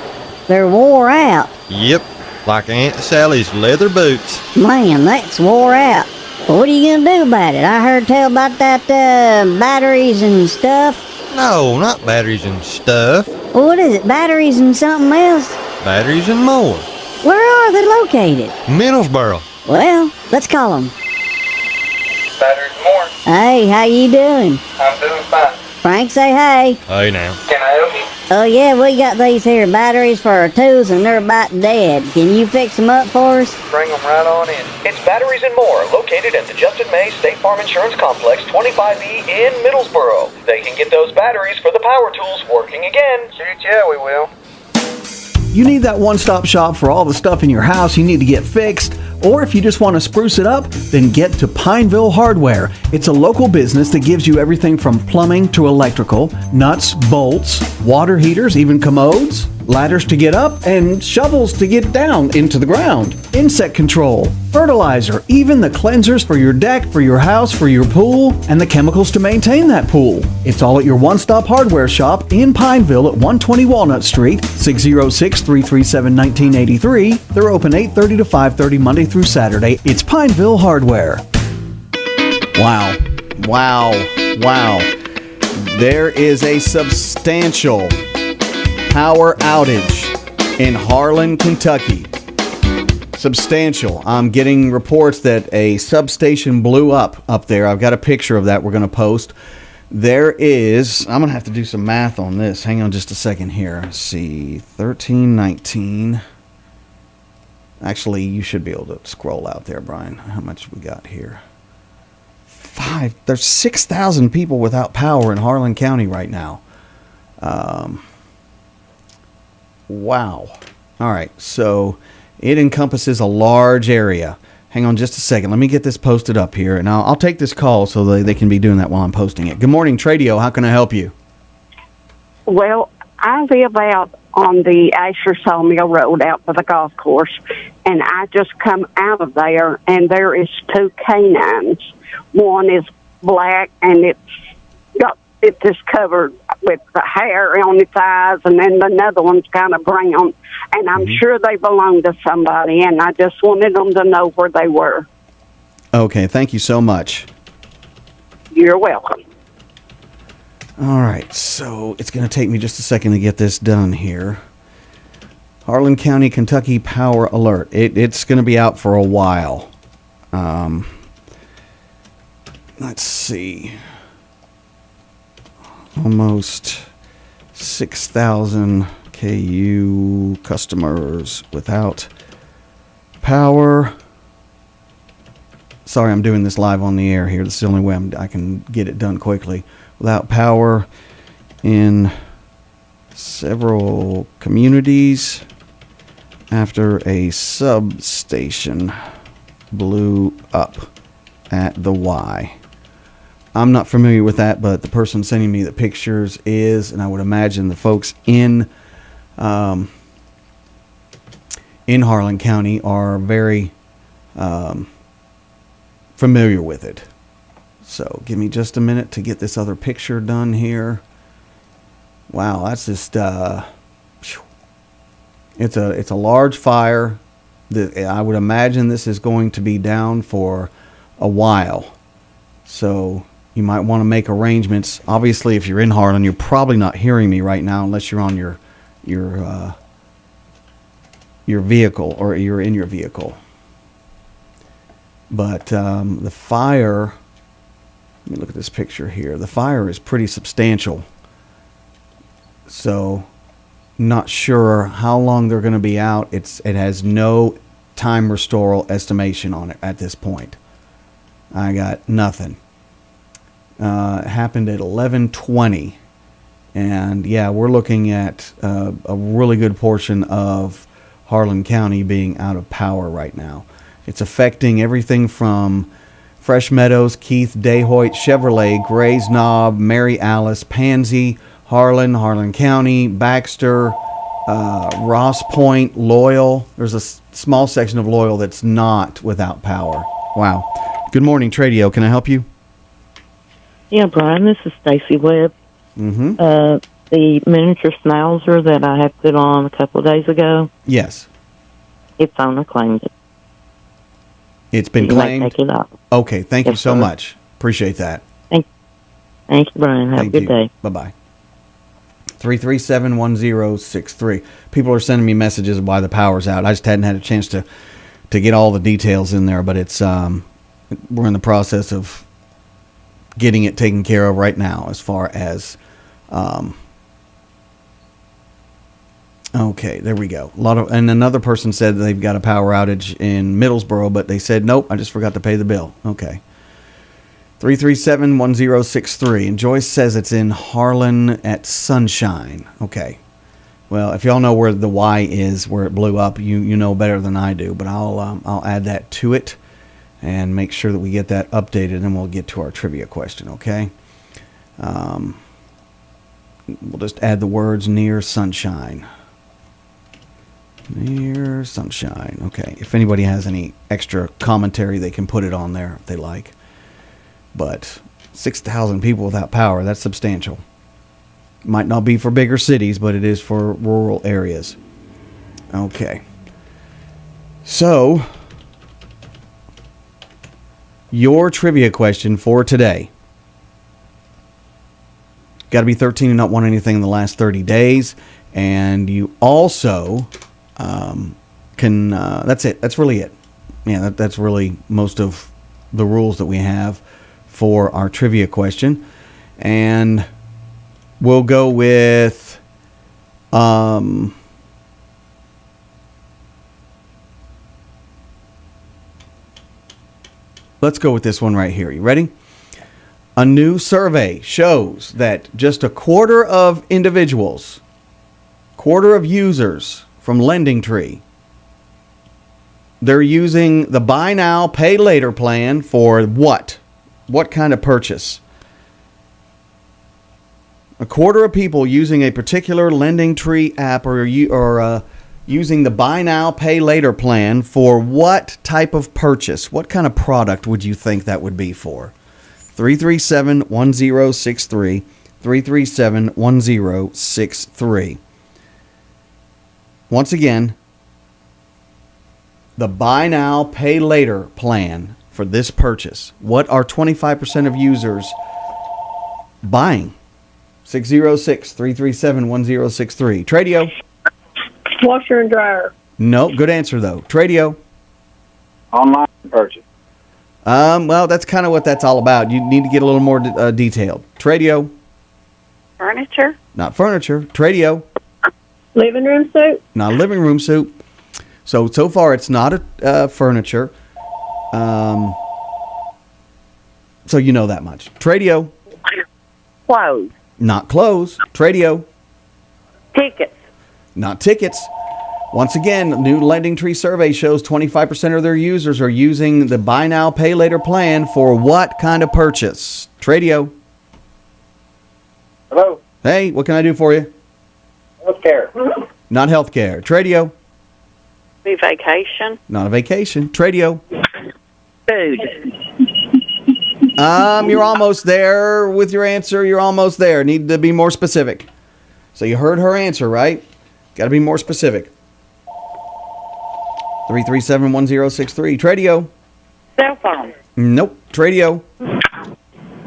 They're wore out? Yep, like Aunt Sally's leather boots. Man, that's wore out. Well, what are you gonna do about it? I heard tell about that, batteries and stuff. No, not batteries and stuff. Well, what is it, batteries and something else? Batteries and more. Where are they located? Middlesboro. Well, let's call them. Batteries more. Hey, how you doing? I'm doing fine. Frank, say hey. Hey now. Can I help you? Oh yeah, we got these here batteries for our tools and they're about dead. Can you fix them up for us? Bring them right on in. It's Batteries and More, located at the Justin May State Farm Insurance Complex, 25E in Middlesboro. They can get those batteries for the power tools working again. Shoot, yeah, we will. You need that one-stop shop for all the stuff in your house you need to get fixed, or if you just want to spruce it up, then get to Pineville Hardware. It's a local business that gives you everything from plumbing to electrical, nuts, bolts, water heaters, even commodes, ladders to get up, and shovels to get down into the ground. Insect control, fertilizer, even the cleansers for your deck, for your house, for your pool, and the chemicals to maintain that pool. It's all at your one-stop hardware shop in Pineville at 120 Walnut Street, 606-337-1983. They're open 8:30 to 5:30 Monday through Saturday. It's Pineville Hardware. Wow. There is a substantial power outage in Harlan, Kentucky. Substantial. I'm getting reports that a substation blew up there. I've got a picture of that we're going to post. There is, I'm going to have to do some math on this. Hang on just a second here. Let's see, 1319. Actually, you should be able to scroll out there, Brian. How much we got here? There's 6,000 people without power in Harlan County right now. Wow. All right, so it encompasses a large area. Hang on just a second. Let me get this posted up here, and I'll take this call so they can be doing that while I'm posting it. Good morning, Tradio. How can I help you? Well, I live out on the Asher Sawmill Road out by the golf course, and I just come out of there, and there is two canines. One is black, and it's just covered with the hair on its eyes, and then another one's kind of brown, and I'm sure they belong to somebody, and I just wanted them to know where they were. Okay, thank you so much. You're welcome. All right, so it's going to take me just a second to get this done here. Harlan County, Kentucky Power Alert. It's going to be out for a while. Let's see. Almost 6,000 KU customers without power. Sorry, I'm doing this live on the air here. This is the only way I can get it done quickly. Without power in several communities after a substation blew up at the Y. I'm not familiar with that, but the person sending me the pictures is, and I would imagine the folks in Harlan County are very familiar with it. So give me just a minute to get this other picture done here. Wow, that's just it's a large fire. I would imagine this is going to be down for a while. So you might want to make arrangements. Obviously, if you're in Harlan, you're probably not hearing me right now unless you're on your vehicle or you're in your vehicle. But the fire, let me look at this picture here. The fire is pretty substantial. So not sure how long they're going to be out. It has no time restoral estimation on it at this point. I got nothing. It happened at 11:20, and yeah, we're looking at a really good portion of Harlan County being out of power right now. It's affecting everything from Fresh Meadows, Keith, Dayhoyt, Chevrolet, Gray's Knob, Mary Alice, Pansy, Harlan County, Baxter, Ross Point, Loyal. There's a small section of Loyal that's not without power. Wow. Good morning, Tradio. Can I help you? Yeah, Brian, this is Stacy Webb. Mm-hmm. The miniature schnauzer that I had put on a couple of days ago. Yes. Its owner claimed it. It's been You may claimed? take it up. Okay, thank you Yes, so sir. much. Appreciate that. Thank you, Brian. Have Thank a good you. day. Bye-bye. 337-1063. People are sending me messages of why the power's out. I just hadn't had a chance to get all the details in there, but it's we're in the process of getting it taken care of right now as far as okay, there we go. And another person said they've got a power outage in Middlesboro, but they said, nope, I just forgot to pay the bill. Okay. 337-1063. And Joyce says it's in Harlan at Sunshine. Okay. Well, if y'all know where the Y is, where it blew up, you know better than I do. But I'll add that to it and make sure that we get that updated, and we'll get to our trivia question, okay? We'll just add the words near sunshine. Near sunshine. Okay. If anybody has any extra commentary, they can put it on there if they like. But 6,000 people without power, that's substantial. Might not be for bigger cities, but it is for rural areas. Okay. So, your trivia question for today. Got to be 13 and not won anything in the last 30 days. And you also can, that's it. That's really it. Yeah, that's really most of the rules that we have for our trivia question. And we'll go with, let's go with this one right here. You ready? A new survey shows that just a quarter of individuals, quarter of users from LendingTree, they're using the buy now, pay later plan for what? What kind of purchase? A quarter of people using a particular LendingTree app or using the buy now, pay later plan for what type of purchase? What kind of product would you think that would be for? 337-1063, 337-1063. Once again, the buy now, pay later plan for this purchase. What are 25% of users buying? 606-337-1063. Tradio? Washer and dryer. No, good answer though. Tradio? Online purchase. Well, that's kind of what that's all about. You need to get a little more detailed. Tradio? Furniture. Not furniture. Tradio? Living room suite. Not a living room suite. So far it's not a furniture. So you know that much. Tradio? Clothes. Not clothes. Tradio? Tickets. Not tickets. Once again, the new LendingTree survey shows 25% of their users are using the buy now, pay later plan for what kind of purchase? Tradio? Hello. Hey, what can I do for you? Healthcare. Not healthcare. Tradio? Be vacation. Not a vacation. Tradio? Food. You're almost there with your answer. You're almost there. Need to be more specific. So you heard her answer, right? Got to be more specific. 337-1063. Tradio? Cell phone. Nope. Tradio?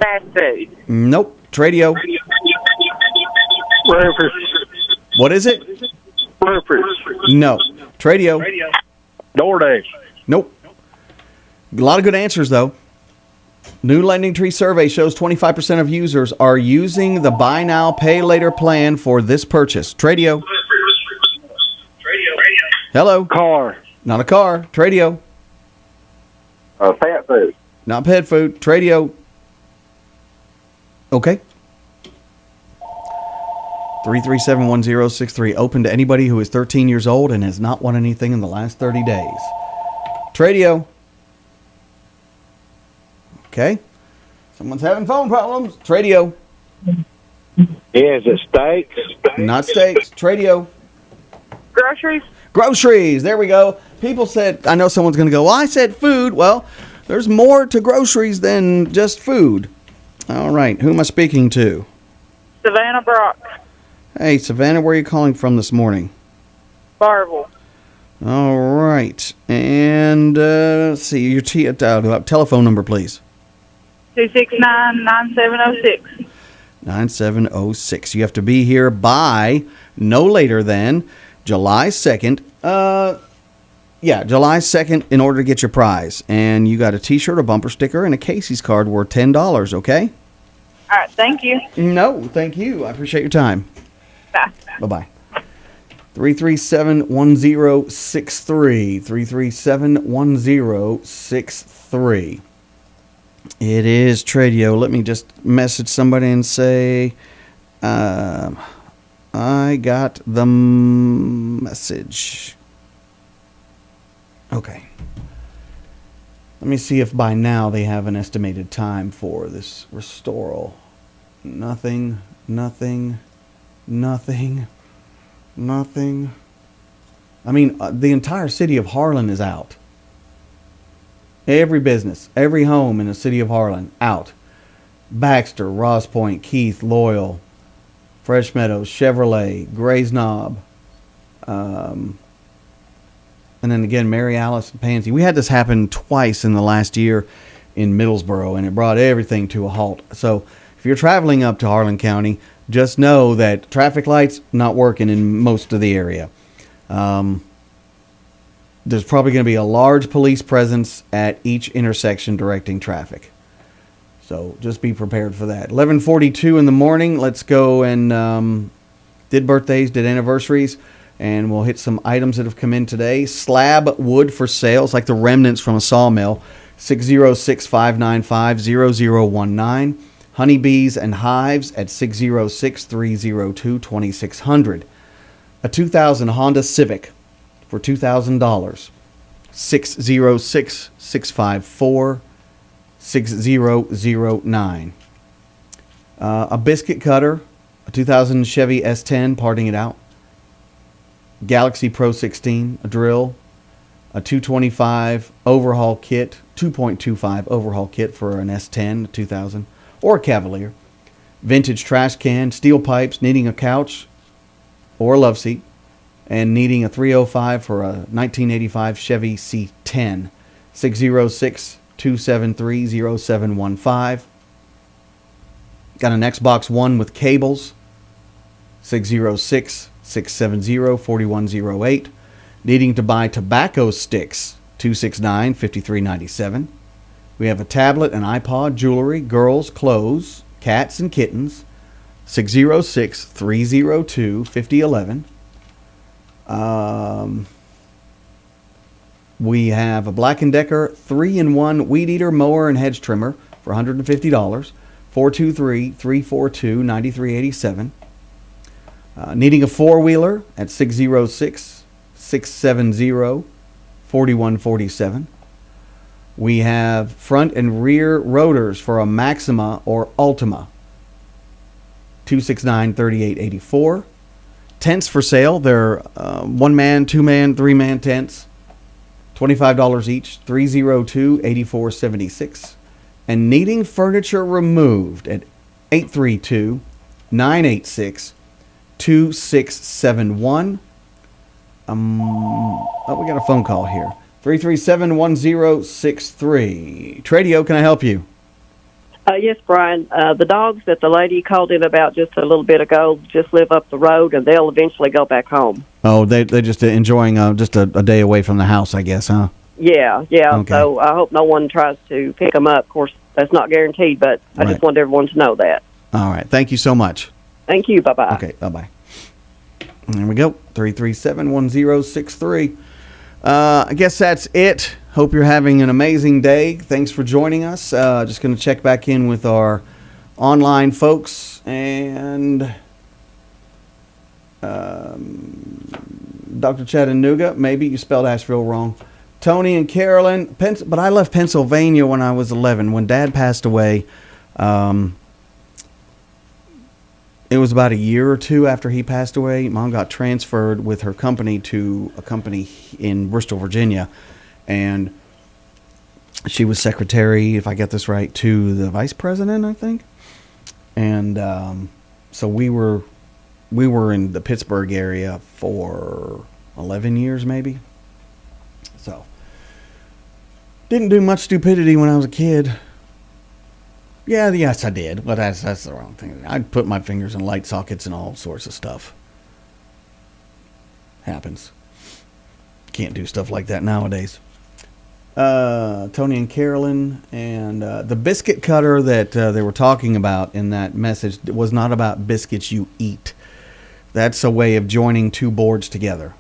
Fast food. Nope. Tradio? Roofers. What is it? Roofers. No. Tradio? DoorDash. Nope. A lot of good answers, though. New LendingTree survey shows 25% of users are using the buy now, pay later plan for this purchase. Tradio? Hello? Car. Not a car. Tradio? Pet food. Not pet food. Tradio? Okay. 337-1063. Open to anybody who is 13 years old and has not won anything in the last 30 days. Tradio? Okay. Someone's having phone problems. Tradio? Is it steaks? Not steaks. Tradio? Groceries. Groceries. There we go. People said, I know someone's going to go, well, I said food. Well, there's more to groceries than just food. All right. Who am I speaking to? Savannah Brock. Hey, Savannah, where are you calling from this morning? Barville. All right. And let's see, your telephone number, please. 269-9706. 9706. You have to be here by no later than July 2nd. July 2nd in order to get your prize. And you got a t-shirt, a bumper sticker, and a Casey's card worth $10, okay? All right, thank you. No, thank you. I appreciate your time. Bye. Bye-bye. 337-1063. 337-1063. It is Tradio. Let me just message somebody and say, I got the message. Okay. Let me see if by now they have an estimated time for this restoral. Nothing. I mean, the entire city of Harlan is out. Every business, every home in the city of Harlan, out. Baxter, Ross Point, Keith, Loyal, Fresh Meadows, Chevrolet, Gray's Knob, and then again, Mary Alice and Pansy. We had this happen twice in the last year in Middlesboro, and it brought everything to a halt. So if you're traveling up to Harlan County, just know that traffic lights not working in most of the area. There's probably going to be a large police presence at each intersection directing traffic. So just be prepared for that. 11:42 in the morning. Let's go and did birthdays, did anniversaries, and we'll hit some items that have come in today. Slab wood for sale. It's like the remnants from a sawmill. 606-595-0019. Honeybees and Hives at 606-302-2600. A 2000 Honda Civic for $2,000. 606-654-6009. A biscuit cutter, a 2000 Chevy S10, parting it out. Galaxy Pro 16, a drill, a 225 overhaul kit, 2.25 overhaul kit for an S10, 2000, or a Cavalier. Vintage trash can, steel pipes, needing a couch or a love seat, and needing a 305 for a 1985 Chevy C10. 606-273-0715. Got an Xbox One with cables. 606-670-4108. Needing to buy tobacco sticks. 269-5397. We have a tablet, an iPod, jewelry, girls, clothes, cats and kittens. 606-302-5011. We have a Black & Decker 3-in-1 weed eater, mower, and hedge trimmer for $150. 423-342-9387. Needing a four-wheeler at 606-670-4147. We have front and rear rotors for a Maxima or Ultima. 269-3884. Tents for sale. They're one-man, two-man, three-man tents. $25 each. 302-8476. And needing furniture removed at 832-986-2671. We got a phone call here. 337-1063. Tradio, can I help you? Yes, Brian. The dogs that the lady called in about just a little bit ago just live up the road, and they'll eventually go back home. Oh, they're just enjoying just a day away from the house, I guess, huh? Yeah. Okay. So I hope no one tries to pick them up. Of course, that's not guaranteed, but I just want everyone to know that. All right. Thank you so much. Thank you. Bye-bye. Okay, bye-bye. There we go. 337-1063. I guess that's it. Hope you're having an amazing day. Thanks for joining us. Just going to check back in with our online folks. And Dr. Chattanooga, maybe you spelled Asheville wrong. Tony and Carolyn, but I left Pennsylvania when I was 11. When Dad passed away, it was about a year or two after he passed away. Mom got transferred with her company to a company in Bristol, Virginia. And she was secretary, if I get this right, to the vice president, I think. And so we were in the Pittsburgh area for 11 years, maybe. So didn't do much stupidity when I was a kid. Yes, I did. But that's the wrong thing. I'd put my fingers in light sockets and all sorts of stuff. Happens. Can't do stuff like that nowadays. Tony and Carolyn, and the biscuit cutter that they were talking about in that message was not about biscuits you eat. That's a way of joining two boards together.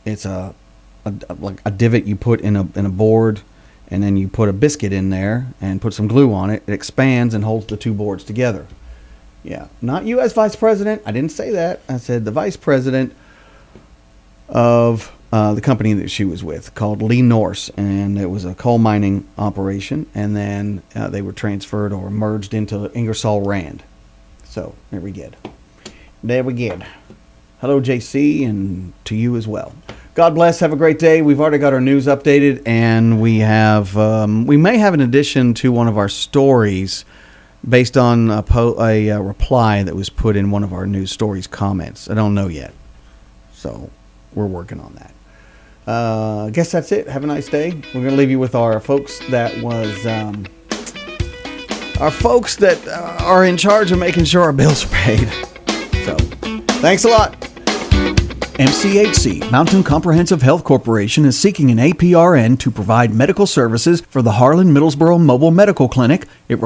It's like a divot you put in a board, and then you put a biscuit in there and put some glue on it. It expands and holds the two boards together. Yeah, not you as vice president. I didn't say that. I said the vice president of the company that she was with, called Lee Norse, and it was a coal mining operation, and then they were transferred or merged into Ingersoll Rand. So there we go. There we go. Hello, JC, and to you as well. God bless. Have a great day. We've already got our news updated, and we have we may have an addition to one of our stories based on a reply that was put in one of our news stories comments. I don't know yet, so we're working on that. I guess that's it. Have a nice day. We're going to leave you with our folks that was our folks that are in charge of making sure our bills are paid. So, thanks a lot. MCHC, Mountain Comprehensive Health Corporation, is seeking an APRN to provide medical services for the Harlan Middlesboro Mobile Medical Clinic. It